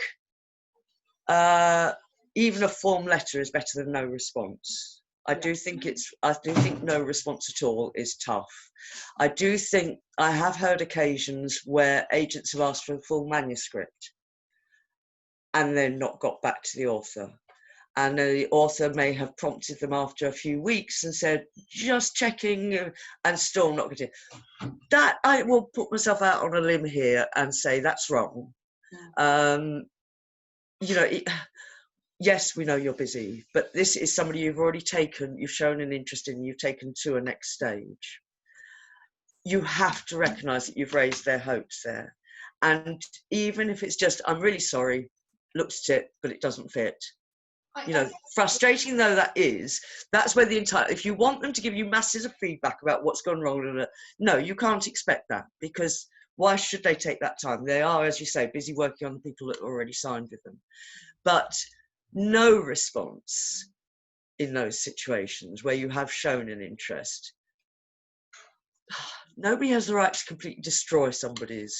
Speaker 2: even a form letter is better than no response. I do think no response at all is tough. I do think I have heard occasions where agents have asked for a full manuscript and then not got back to the author. And the author may have prompted them after a few weeks and said, just checking, and still not getting it. That, I will put myself out on a limb here and say that's wrong. You know, yes, we know you're busy, but this is somebody you've already taken, you've shown an interest in, you've taken to a next stage. You have to recognise that you've raised their hopes there. And even if it's just, I'm really sorry, looked at it, but it doesn't fit. You know, frustrating though that is, that's where the entire, if you want them to give you masses of feedback about what's gone wrong, no, you can't expect that, because why should they take that time? They are, as you say, busy working on the people that are already signed with them. But no response in those situations where you have shown an interest. Nobody has the right to completely destroy somebody's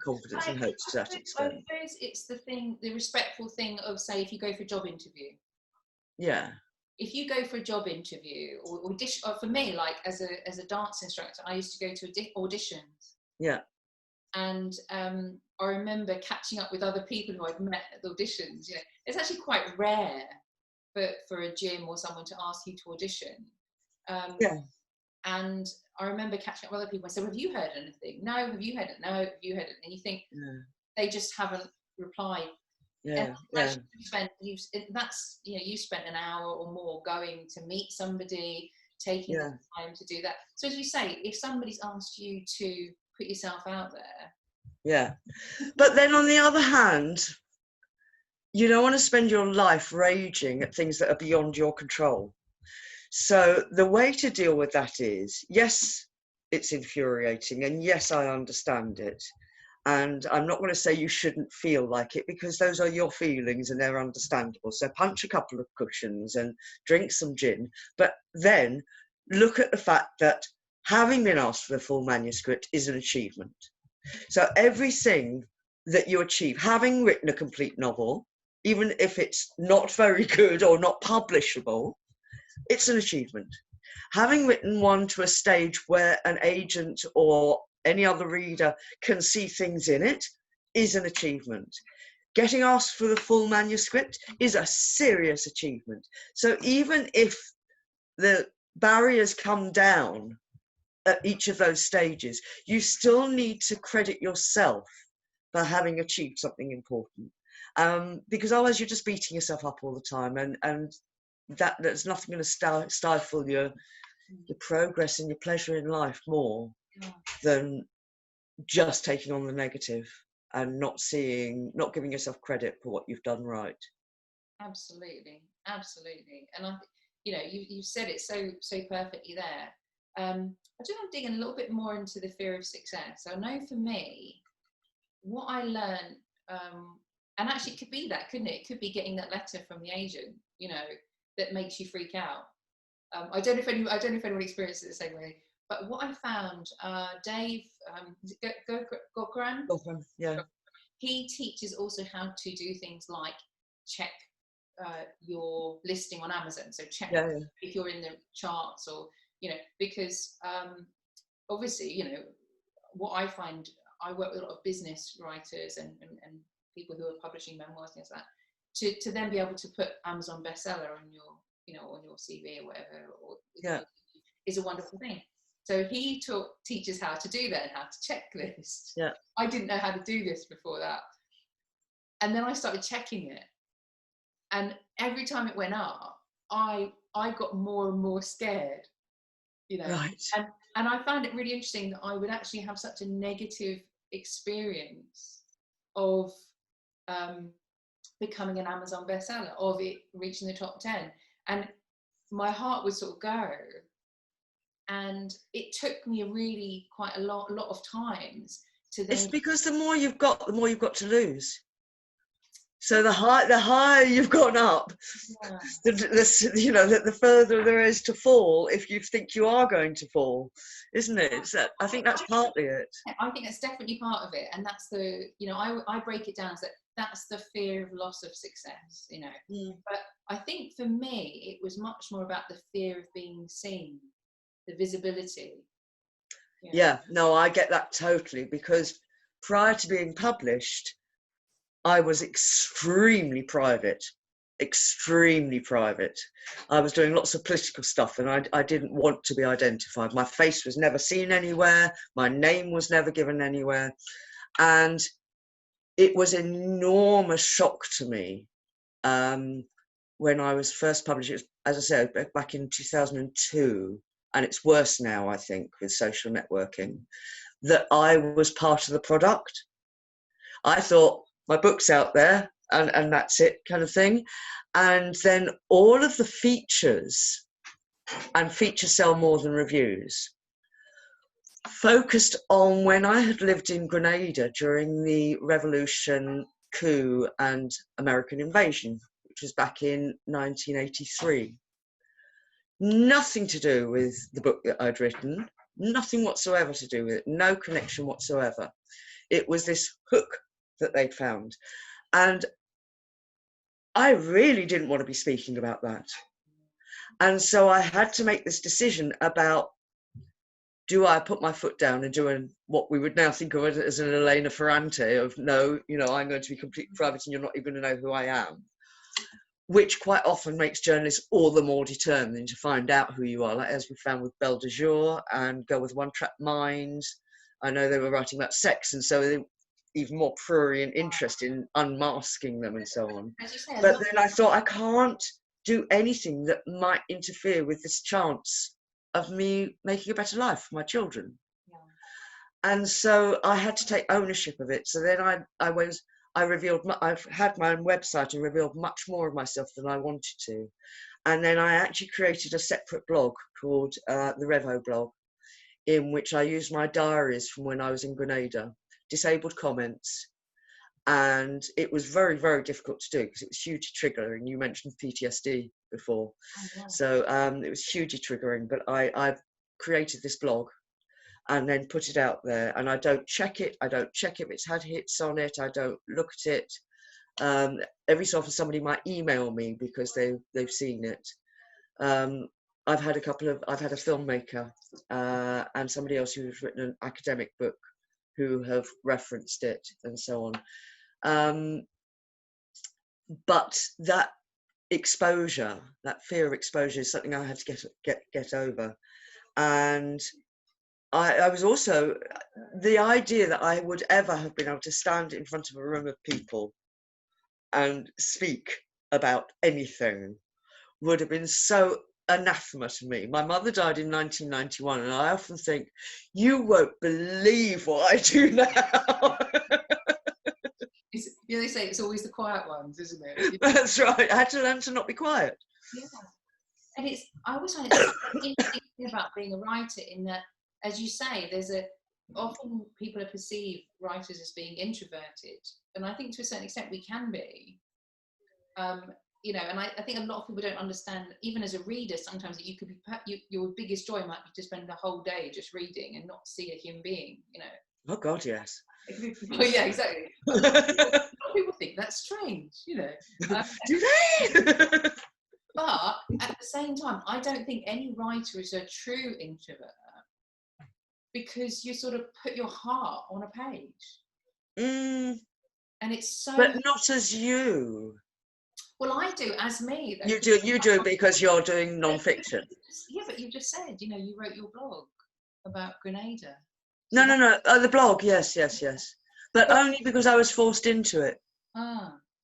Speaker 2: confidence and hopes to that extent.
Speaker 1: I suppose it's the respectful thing of, say, if you go for a job interview.
Speaker 2: Yeah.
Speaker 1: If you go for a job interview or for me, like as a dance instructor, I used to go to auditions.
Speaker 2: Yeah.
Speaker 1: And I remember catching up with other people who I'd met at the auditions. You know, it's actually quite rare for a gym or someone to ask you to audition. Yeah. And I remember catching up with other people. I said, have you heard anything? No. Have you heard it? No. Have you heard it? And you think they just haven't replied. And you spent an hour or more going to meet somebody, taking the time to do that. So as you say, if somebody's asked you to put yourself out there.
Speaker 2: But then on the other hand, you don't want to spend your life raging at things that are beyond your control. So the way to deal with that is, yes, it's infuriating, and yes, I understand it. And I'm not going to say you shouldn't feel like it, because those are your feelings and they're understandable. So punch a couple of cushions and drink some gin, but then look at the fact that having been asked for the full manuscript is an achievement. So everything that you achieve, having written a complete novel, even if it's not very good or not publishable, it's an achievement. Having written one to a stage where an agent or any other reader can see things in it is an achievement. Getting asked for the full manuscript is a serious achievement. So even if the barriers come down at each of those stages, you still need to credit yourself for having achieved something important. Because otherwise you're just beating yourself up all the time, and there's nothing going to stifle your progress and your pleasure in life more than just taking on the negative and not giving yourself credit for what you've done right.
Speaker 1: Absolutely. And I, you said it so perfectly there. I just want to dig in a little bit more into the fear of success. So I know for me, what I learned, and actually it could be that, couldn't it? It could be getting that letter from the agent, that makes you freak out. I don't know if anyone experiences it the same way. But what I found, Dave, Gokran, he teaches also how to do things like check your listing on Amazon. So check if you're in the charts, or because obviously, what I find, I work with a lot of business writers and people who are publishing memoirs and things like that, to then be able to put Amazon bestseller on your on your CV or whatever, is a wonderful thing. So he teaches how to do that and how to checklist. I didn't know how to do this before that. And then I started checking it. And every time it went up, I got more and more scared,
Speaker 2: Right.
Speaker 1: And I found it really interesting that I would actually have such a negative experience of becoming an Amazon bestseller, of it reaching the top 10. And my heart would sort of go. And it took me really quite a lot of times to then.
Speaker 2: It's because the more you've got to lose. So the higher you've gone up, the further there is to fall if you think you are going to fall, isn't it? I think that's partly it.
Speaker 1: I think that's definitely part of it, and that's the I break it down as that's the fear of loss of success, But I think for me it was much more about the fear of being seen. The visibility.
Speaker 2: No, I get that totally, because prior to being published, I was extremely private. I was doing lots of political stuff, and I didn't want to be identified. My face was never seen anywhere. My name was never given anywhere. And it was an enormous shock to me when I was first published. It was, as I said, back in 2002. And it's worse now, I think, with social networking, that I was part of the product. I thought my book's out there and that's it, kind of thing. And then all of the features, and features sell more than reviews, focused on when I had lived in Grenada during the revolution, coup and American invasion, which was back in 1983. Nothing to do with the book that I'd written, nothing whatsoever to do with it, no connection whatsoever. It was this hook that they'd found. And I really didn't want to be speaking about that. And so I had to make this decision about, do I put my foot down and do what we would now think of as an Elena Ferrante of, no, I'm going to be completely private and you're not even going to know who I am? which quite often makes journalists all the more determined to find out who you are, like as we found with Belle de Jour and Go With One Track Minds. I know they were writing about sex, and so they were even more prurient interest in unmasking them and so on.
Speaker 1: As you say,
Speaker 2: But then I thought, I can't do anything that might interfere with this chance of me making a better life for my children. Yeah. And so I had to take ownership of it. So then I revealed, I've had my own website and revealed much more of myself than I wanted to. And then I actually created a separate blog called the Revo blog, in which I used my diaries from when I was in Grenada, disabled comments. And it was very, very difficult to do because it was hugely triggering. You mentioned PTSD before. Oh, yeah. So it was hugely triggering, but I've created this blog and then put it out there, and I don't check it. I don't check if it's had hits on it. I don't look at it. Every so often somebody might email me because they've seen it. I've had a filmmaker and somebody else who's written an academic book who have referenced it and so on. But that exposure, that fear of exposure, is something I had to get over. And I was also, the idea that I would ever have been able to stand in front of a room of people and speak about anything would have been so anathema to me. My mother died in 1991, and I often think, you won't believe what I do now.
Speaker 1: They say it's always the quiet ones, isn't it?
Speaker 2: That's right. I had to learn to not be quiet.
Speaker 1: Yeah. And I always find it's interesting about being a writer in that, as you say, often people are perceived writers as being introverted, and I think to a certain extent we can be. You know, and I think a lot of people don't understand, even as a reader, sometimes that you could be, your biggest joy might be to spend the whole day just reading and not see a human being, you know.
Speaker 2: Oh God, yes.
Speaker 1: Oh, yeah, exactly. A lot of people think that's strange, you know.
Speaker 2: Do they?
Speaker 1: But at the same time, I don't think any writer is a true introvert, because you sort of put your heart on a page. And it's so...
Speaker 2: But not as you.
Speaker 1: Well, I do, as me. Though.
Speaker 2: You do because you're doing non-fiction.
Speaker 1: Yeah, but you just said, you know, you wrote your blog about Grenada.
Speaker 2: So no. The blog, yes. But only because I was forced into it.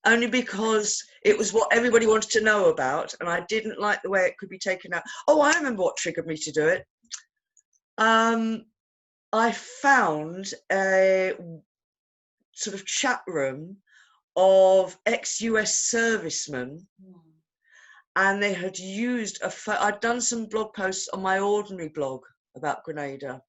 Speaker 2: Only because it was what everybody wanted to know about, and I didn't like the way it could be taken out. Oh, I remember what triggered me to do it. I found a sort of chat room of ex-US servicemen, and they had used I'd done some blog posts on my ordinary blog about Grenada,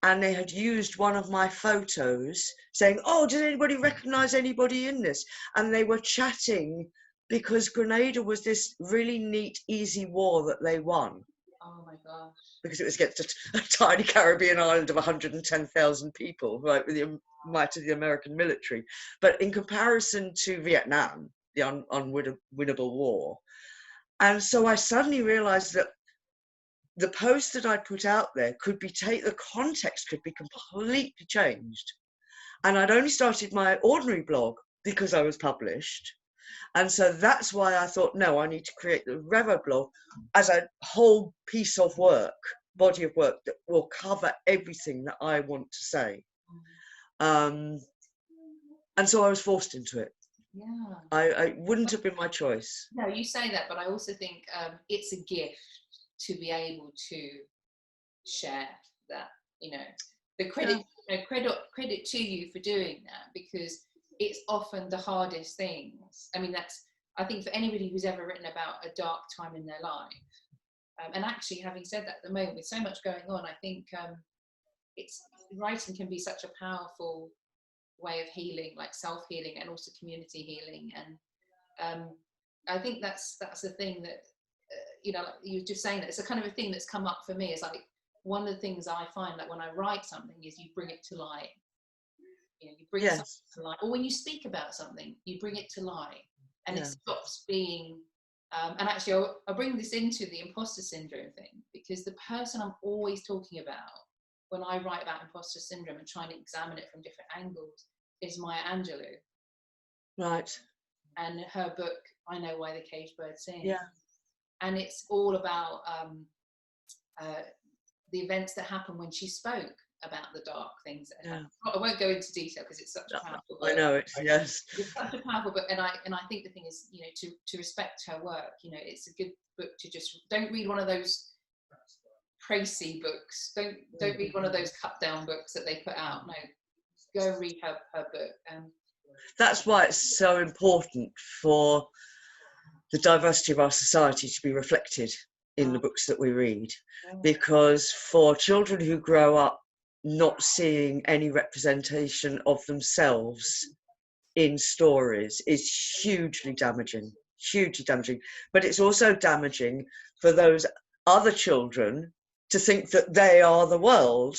Speaker 2: and they had used one of my photos saying, oh, did anybody recognize anybody in this? And they were chatting because Grenada was this really neat, easy war that they won.
Speaker 1: Oh my gosh. Because
Speaker 2: it was against a tiny Caribbean island of 110,000 people, right, with the might of the American military. But in comparison to Vietnam, the unwinnable war. And so I suddenly realized that the post that I put out there the context could be completely changed. And I'd only started my ordinary blog because I was published. And so that's why I thought, no, I need to create the Revo blog as a whole piece of work, body of work that will cover everything that I want to say. And so I was forced into it.
Speaker 1: Yeah.
Speaker 2: I wouldn't have been my choice.
Speaker 1: No, you say that, but I also think it's a gift to be able to share that, you know, the credit, credit to you for doing that, because it's often the hardest things. I mean, I think for anybody who's ever written about a dark time in their life, and actually having said that, at the moment with so much going on, I think writing can be such a powerful way of healing, like self-healing and also community healing. And I think that's the thing that, you know, like you were just saying, that it's a kind of a thing that's come up for me. It's like one of the things I find, like when I write something, is you bring it to light. You know, you bring something to light, or when you speak about something, you bring it to light, and it stops being. And actually, I'll bring this into the imposter syndrome thing, because the person I'm always talking about when I write about imposter syndrome and trying to examine it from different angles is Maya Angelou.
Speaker 2: Right.
Speaker 1: And her book, I Know Why the Caged Bird Sings.
Speaker 2: Yeah.
Speaker 1: And it's all about the events that happened when she spoke about the dark things that had happened. I won't go into detail because it's such a powerful book.
Speaker 2: I know it's, yes.
Speaker 1: It's such a powerful book, and I think the thing is, you know, to respect her work. You know, it's a good book to just don't read one of those précis books. Don't read one of those cut down books that they put out. No, go read her book.
Speaker 2: That's why it's so important for the diversity of our society to be reflected in the books that we read, because for children who grow up not seeing any representation of themselves in stories is hugely damaging, but it's also damaging for those other children to think that they are the world,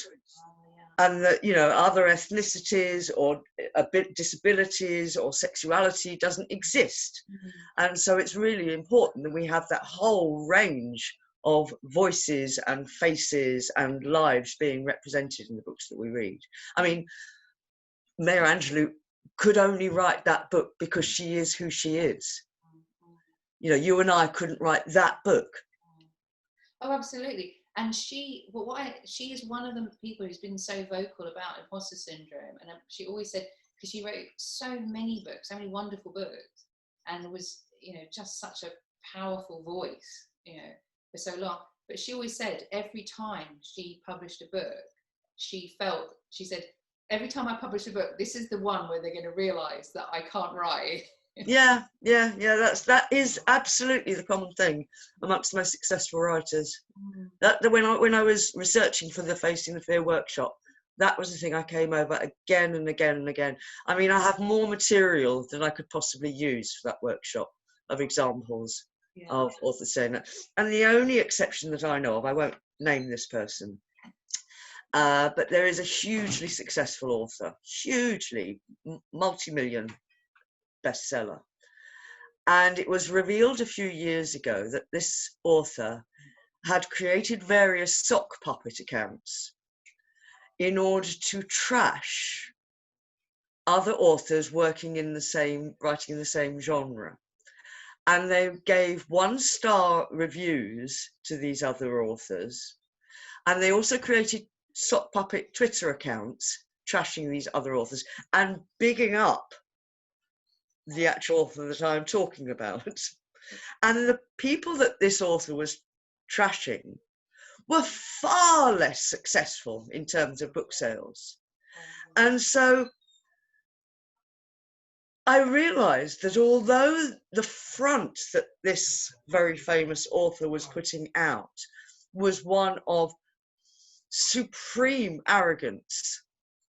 Speaker 2: and that, you know, other ethnicities or a bit disabilities or sexuality doesn't exist. And so it's really important that we have that whole range of voices and faces and lives being represented in the books that we read. I mean, Maya Angelou could only write that book because she is who she is. You know, you and I couldn't write that book.
Speaker 1: Oh, absolutely. And she is one of the people who's been so vocal about imposter syndrome. And she always said, because she wrote so many books, so many wonderful books, and was, you know, just such a powerful voice, you know, for so long. But she always said every time she published a book, she said, every time I publish a book, this is the one where they're going to realise that I can't write.
Speaker 2: Yeah. That is absolutely the common thing amongst the most successful writers. When I was researching for the Facing the Fear workshop, that was the thing I came over again and again and again. I mean, I have more material than I could possibly use for that workshop of examples of authors saying that. And the only exception that I know of, I won't name this person, but there is a hugely successful author, hugely multi-million bestseller. And it was revealed a few years ago that this author had created various sock puppet accounts in order to trash other authors writing in the same genre. And they gave 1-star reviews to these other authors. And they also created sock puppet Twitter accounts trashing these other authors and bigging up the actual author that I'm talking about. And the people that this author was trashing were far less successful in terms of book sales. And so I realised that although the front that this very famous author was putting out was one of supreme arrogance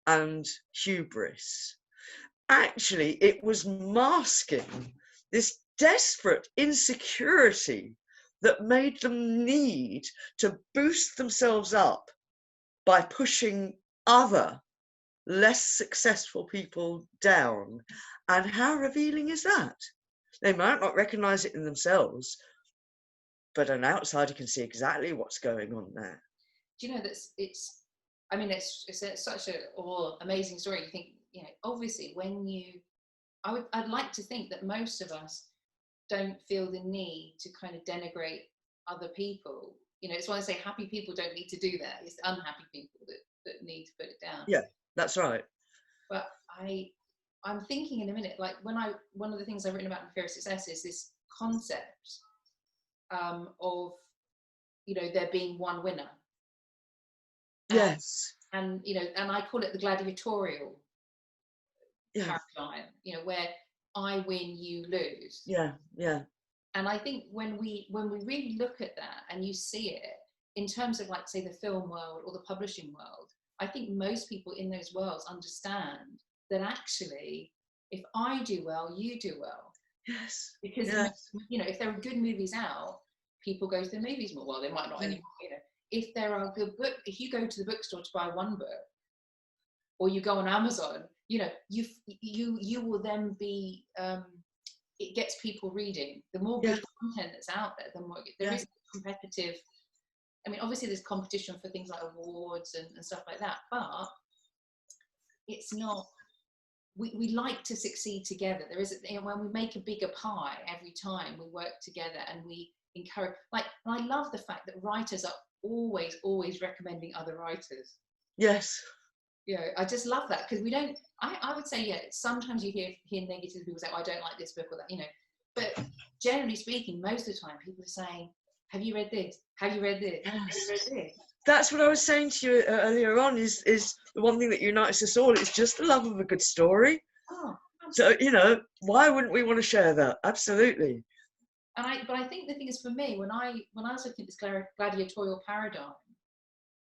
Speaker 2: and hubris, actually it was masking this desperate insecurity that made them need to boost themselves up by pushing other less successful people down. And how revealing is that? They might not recognize it in themselves, but an outsider can see exactly what's going on there.
Speaker 1: Do you know that it's such a amazing story. You think, you know, obviously I'd like to think that most of us don't feel the need to kind of denigrate other people. You know, it's why I say happy people don't need to do that. It's unhappy people that need to put it down.
Speaker 2: Yeah, that's right.
Speaker 1: But I'm thinking in a minute, like one of the things I've written about in Fear of Success is this concept of, you know, there being one winner.
Speaker 2: Yes.
Speaker 1: And you know, and I call it the gladiatorial paradigm, you know, where I win, you lose.
Speaker 2: Yeah.
Speaker 1: And I think when we really look at that and you see it in terms of, like, say, the film world or the publishing world, I think most people in those worlds understand that actually, if I do well, you do well.
Speaker 2: Yes.
Speaker 1: Because you know, if there are good movies out, people go to the movies more. Well, they might not anymore. You know, if there are good books, if you go to the bookstore to buy one book, or you go on Amazon, you know, you will then be. It gets people reading. The more good content that's out there, the more there is competitive. I mean, obviously there's competition for things like awards and stuff like that, but it's not we like to succeed together. There is, when we make a bigger pie every time, we work together and we encourage, and I love the fact that writers are always recommending other writers.
Speaker 2: Yes.
Speaker 1: I just love that, because we don't, I would say, sometimes you hear negative people say, oh, I don't like this book or that, but generally speaking, most of the time people are saying, have you read this? Have you read this?
Speaker 2: Yes.
Speaker 1: Have you read this?
Speaker 2: That's what I was saying to you earlier on, is the one thing that unites us all is just the love of a good story.
Speaker 1: Oh,
Speaker 2: so, why wouldn't we want to share that? Absolutely.
Speaker 1: But I think the thing is, for me, when I was looking at this gladiatorial paradigm,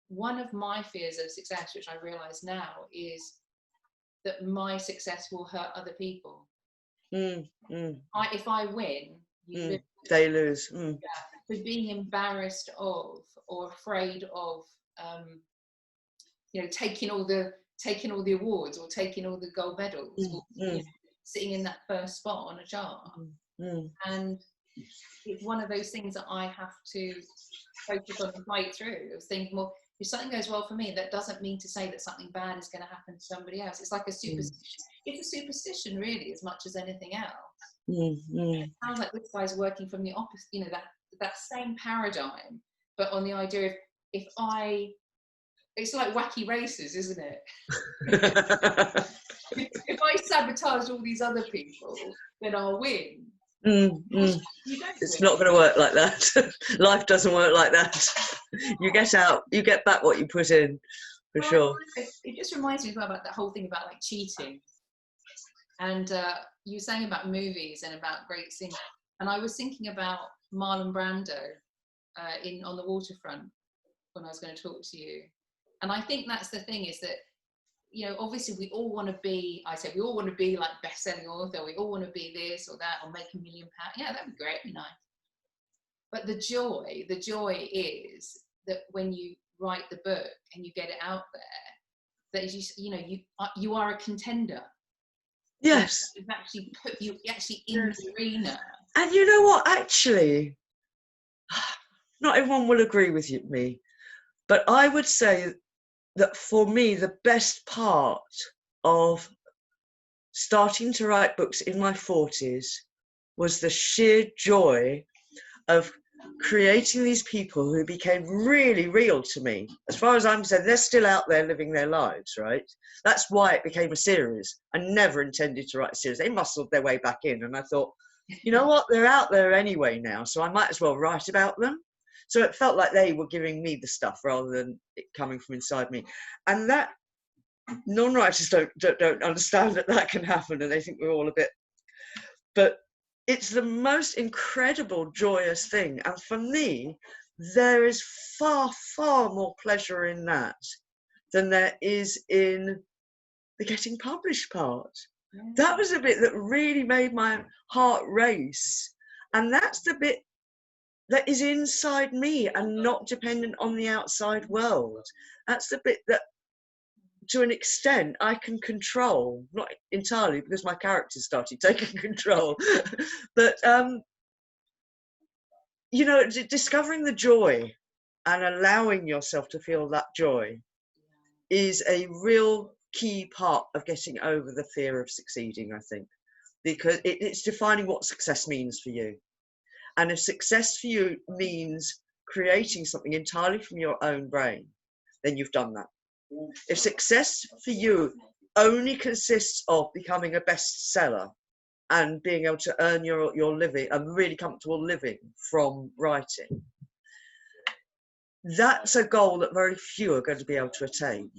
Speaker 1: one of my fears of success, which I realise now, is that my success will hurt other people. If I win, you lose.
Speaker 2: They lose.
Speaker 1: But being embarrassed of, or afraid of, taking all the awards, or taking all the gold medals, or sitting in that first spot on a chart. And it's one of those things that I have to focus on and fight through, of thinking, well, if something goes well for me, that doesn't mean to say that something bad is going to happen to somebody else. It's like a superstition. It's a superstition, really, as much as anything else. It sounds like this guy's working from the opposite, that same paradigm, but on the idea of, it's like wacky races, isn't it? If I sabotage all these other people, then I'll win.
Speaker 2: It's not going to work like that. Life doesn't work like that. You get out, you get back what you put in, for sure.
Speaker 1: It just reminds me about that whole thing about cheating. And you were saying about movies and about great scenes, and I was thinking about Marlon Brando on the waterfront when I was going to talk to you. And I think that's the thing, is that, obviously we all want to be, we all want to be like best-selling author, we all want to be this or that, or make £1 million. Yeah, that'd be great, be nice. But the joy is that when you write the book and you get it out there, that you are a contender.
Speaker 2: Yes.
Speaker 1: You've actually put you in the arena.
Speaker 2: And you know what, actually, not everyone will agree with me, but I would say that for me, the best part of starting to write books in my 40s was the sheer joy of creating these people who became really real to me. As far as I'm concerned, they're still out there living their lives, right? That's why it became a series. I never intended to write a series. They muscled their way back in, and I thought, you know what, they're out there anyway now, so I might as well write about them. So it felt like they were giving me the stuff rather than it coming from inside me. And that, non-writers don't understand that can happen, and they think we're all a bit, but it's the most incredible, joyous thing. And for me, there is far, far more pleasure in that than there is in the getting published part. That was the bit that really made my heart race. And that's the bit that is inside me and not dependent on the outside world. That's the bit that, to an extent, I can control, not entirely, because my characters started taking control, but discovering the joy and allowing yourself to feel that joy is a real key part of getting over the fear of succeeding, I think, because it's defining what success means for you. And if success for you means creating something entirely from your own brain, then you've done that. If success for you only consists of becoming a bestseller and being able to earn your living, a really comfortable living from writing, that's a goal that very few are going to be able to attain.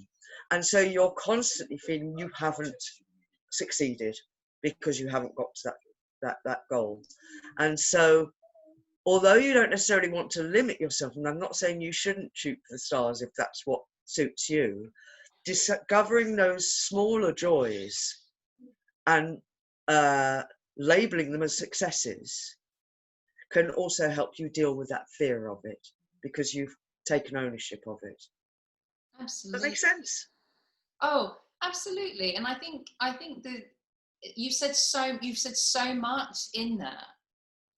Speaker 2: And so you're constantly feeling you haven't succeeded because you haven't got to that goal. And so, although you don't necessarily want to limit yourself, and I'm not saying you shouldn't shoot for the stars if that's what suits you, discovering those smaller joys and labeling them as successes can also help you deal with that fear of it, because you've taken ownership of it.
Speaker 1: Absolutely.
Speaker 2: That makes sense.
Speaker 1: Oh, absolutely. And I think that you've said so much in that,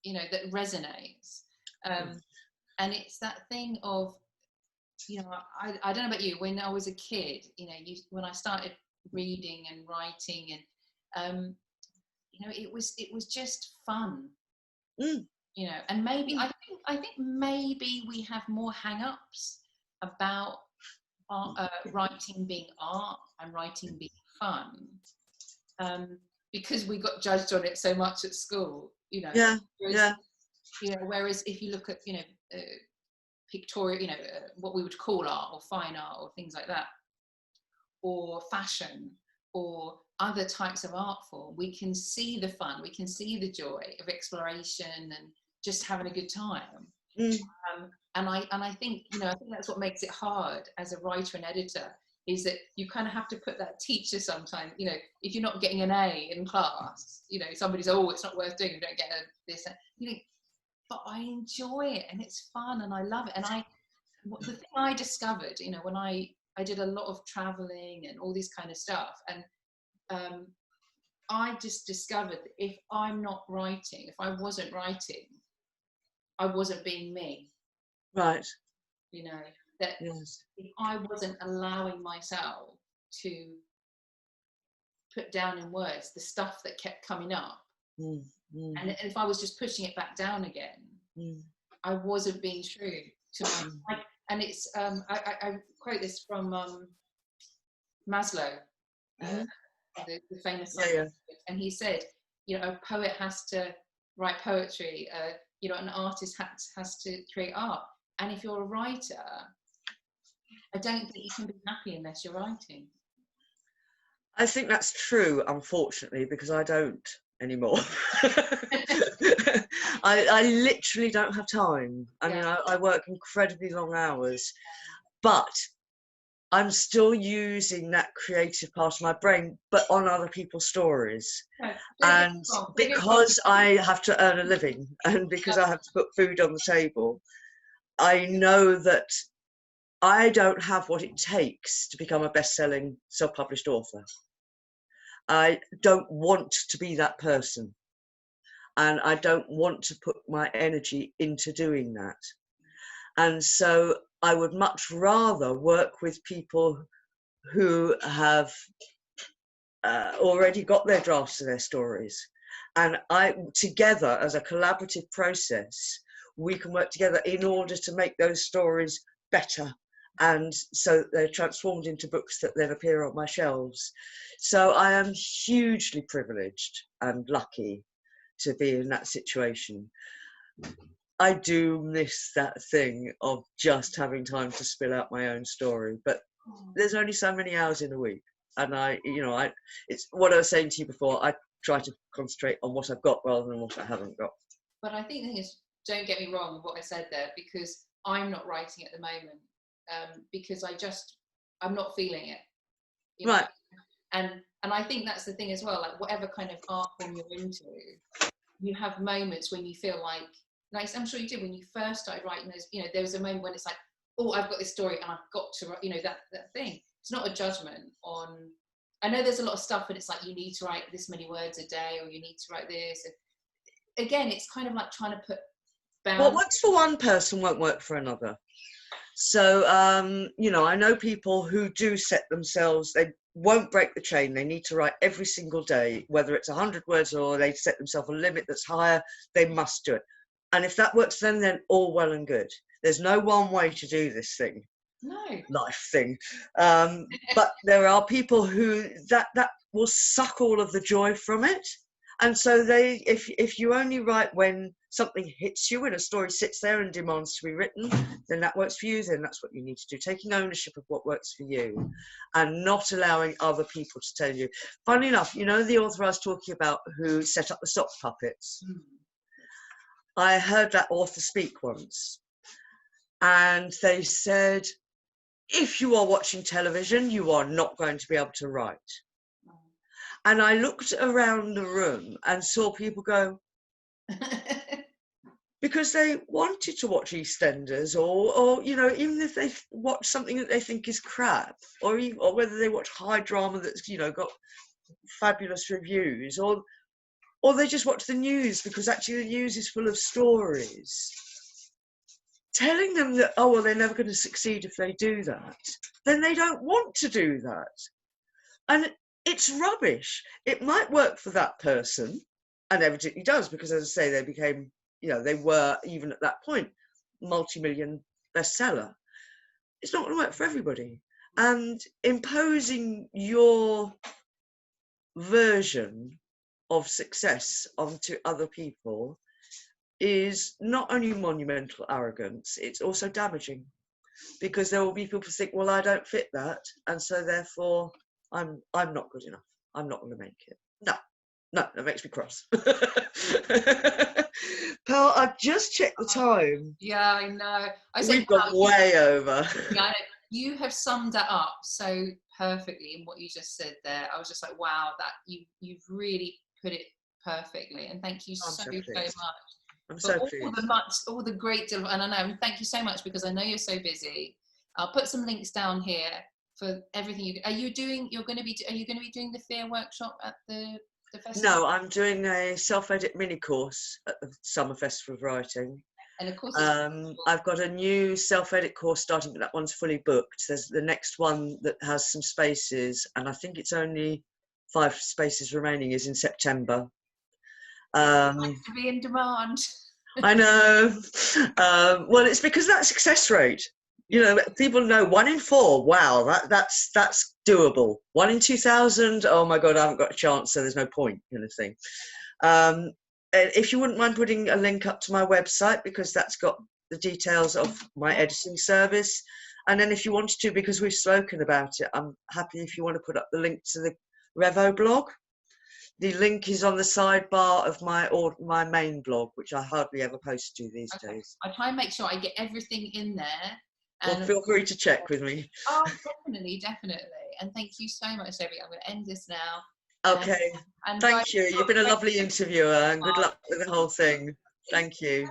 Speaker 1: that resonates. And it's that thing of, I don't know about you, when I was a kid, when I started reading and writing, and you know, it was just fun.
Speaker 2: Mm.
Speaker 1: You know, and maybe I think maybe we have more hang-ups about writing being art and writing being fun, because we got judged on it so much at school, you know.
Speaker 2: Yeah,
Speaker 1: whereas,
Speaker 2: yeah.
Speaker 1: you know, whereas if you look at, you know, pictorial, you know, what we would call art or fine art or things like that, or fashion or other types of art form, we can see the fun, we can see the joy of exploration and just having a good time.
Speaker 2: Mm.
Speaker 1: And I think, you know, I think that's what makes it hard as a writer and editor, is that you kind of have to put that teacher sometimes, you know, if you're not getting an A in class, you know, somebody's, oh, it's not worth doing, you don't get this, you think, but I enjoy it and it's fun and I love it. And the thing I discovered, you know, when I did a lot of traveling and all this kind of stuff, and I just discovered that if I'm not writing, if I wasn't writing, I wasn't being me.
Speaker 2: Right.
Speaker 1: You know, that
Speaker 2: Yes.
Speaker 1: if I wasn't allowing myself to put down in words the stuff that kept coming up, and if I was just pushing it back down again, I wasn't being true to my. And it's I quote this from Maslow, the famous scientist, and he said, you know, a poet has to write poetry, you know, an artist has to create art. And if you're a writer, I don't think you can be happy unless you're writing.
Speaker 2: I think that's true, unfortunately, because I don't anymore. I literally don't have time. I mean, I work incredibly long hours, but I'm still using that creative part of my brain, but on other people's stories. And because I have to earn a living and because I have to put food on the table, I know that I don't have what it takes to become a best-selling self-published author. I don't want to be that person. And I don't want to put my energy into doing that. And so I would much rather work with people who have already got their drafts of their stories. And together, as a collaborative process, we can work together in order to make those stories better. And so they're transformed into books that then appear on my shelves. So I am hugely privileged and lucky to be in that situation. I do miss that thing of just having time to spill out my own story, but there's only so many hours in a week. And it's what I was saying to you before, I try to concentrate on what I've got rather than what I haven't got.
Speaker 1: But I think the thing is, don't get me wrong with what I said there, because I'm not writing at the moment, because I'm not feeling it. You know?
Speaker 2: Right.
Speaker 1: And I think that's the thing as well, like whatever kind of art form you're into, you have moments when you feel like I'm sure you did when you first started writing those, you know, there was a moment when it's like, oh, I've got this story and I've got to write, you know, that thing. It's not a judgment on, I know there's a lot of stuff and it's like, you need to write this many words a day, or you need to write this. And again, it's kind of like trying to put boundaries.
Speaker 2: What works for one person won't work for another. So, you know, I know people who do set themselves, they won't break the chain. They need to write every single day, whether it's 100 words or they set themselves a limit that's higher, they must do it. And if that works for them, then all well and good. There's no one way to do this thing.
Speaker 1: No.
Speaker 2: Life thing. But there are people who that will suck all of the joy from it. And so if you only write when something hits you, when a story sits there and demands to be written, then that works for you, then that's what you need to do. Taking ownership of what works for you and not allowing other people to tell you. Funny enough, you know the author I was talking about who set up the sock puppets? I heard that author speak once, and they said, if you are watching television, you are not going to be able to write. And I looked around the room and saw people go, because they wanted to watch EastEnders, or you know, even if they watch something that they think is crap, or whether they watch high drama that's, you know, got fabulous reviews, or they just watch the news because actually the news is full of stories. Telling them that, oh, well, they're never going to succeed if they do that, then they don't want to do that. And it's rubbish. It might work for that person, and evidently does, because as I say, they became, they were, even at that point, multi-million bestseller. It's not going to work for everybody. And imposing your version of success onto other people is not only monumental arrogance, it's also damaging, because there will be people who think, well, I don't fit that, and so therefore I'm not good enough. I'm not going to make it. No, that makes me cross. Pearl, I've just checked the time.
Speaker 1: Yeah, I know.
Speaker 2: We've gone way over.
Speaker 1: Yeah, I know. You have summed that up so perfectly in what you just said there. I was just like, wow, that you've really put it perfectly. And thank you so much.
Speaker 2: I'm so pleased.
Speaker 1: All the great, and I know, and thank you so much, because I know you're so busy. I'll put some links down here for everything. Are you going to be doing the fear workshop at the festival?
Speaker 2: No, I'm doing a self-edit mini course at the Summer Festival of Writing.
Speaker 1: And of course,
Speaker 2: I've got a new self-edit course starting, but that one's fully booked. There's the next one that has some spaces, and I think it's only 5 spaces remaining, is in September.
Speaker 1: To be in demand.
Speaker 2: I know. Well, it's because that success rate. People know 1 in 4. Wow, that's doable. 1 in 2,000. Oh my God, I haven't got a chance, so there's no point, kind of thing. If you wouldn't mind putting a link up to my website, because that's got the details of my editing service. And then if you wanted to, because we've spoken about it, I'm happy if you want to put up the link to the Revo blog. The link is on the sidebar of my main blog, which I hardly ever post to these days.
Speaker 1: I try and make sure I get everything in there.
Speaker 2: Well, feel free to check with me.
Speaker 1: Oh, definitely. And thank you so much, Debbie. I'm going to end this now.
Speaker 2: Okay. And thank you. You've been a lovely interviewer, and good luck with the whole thing. Thank you.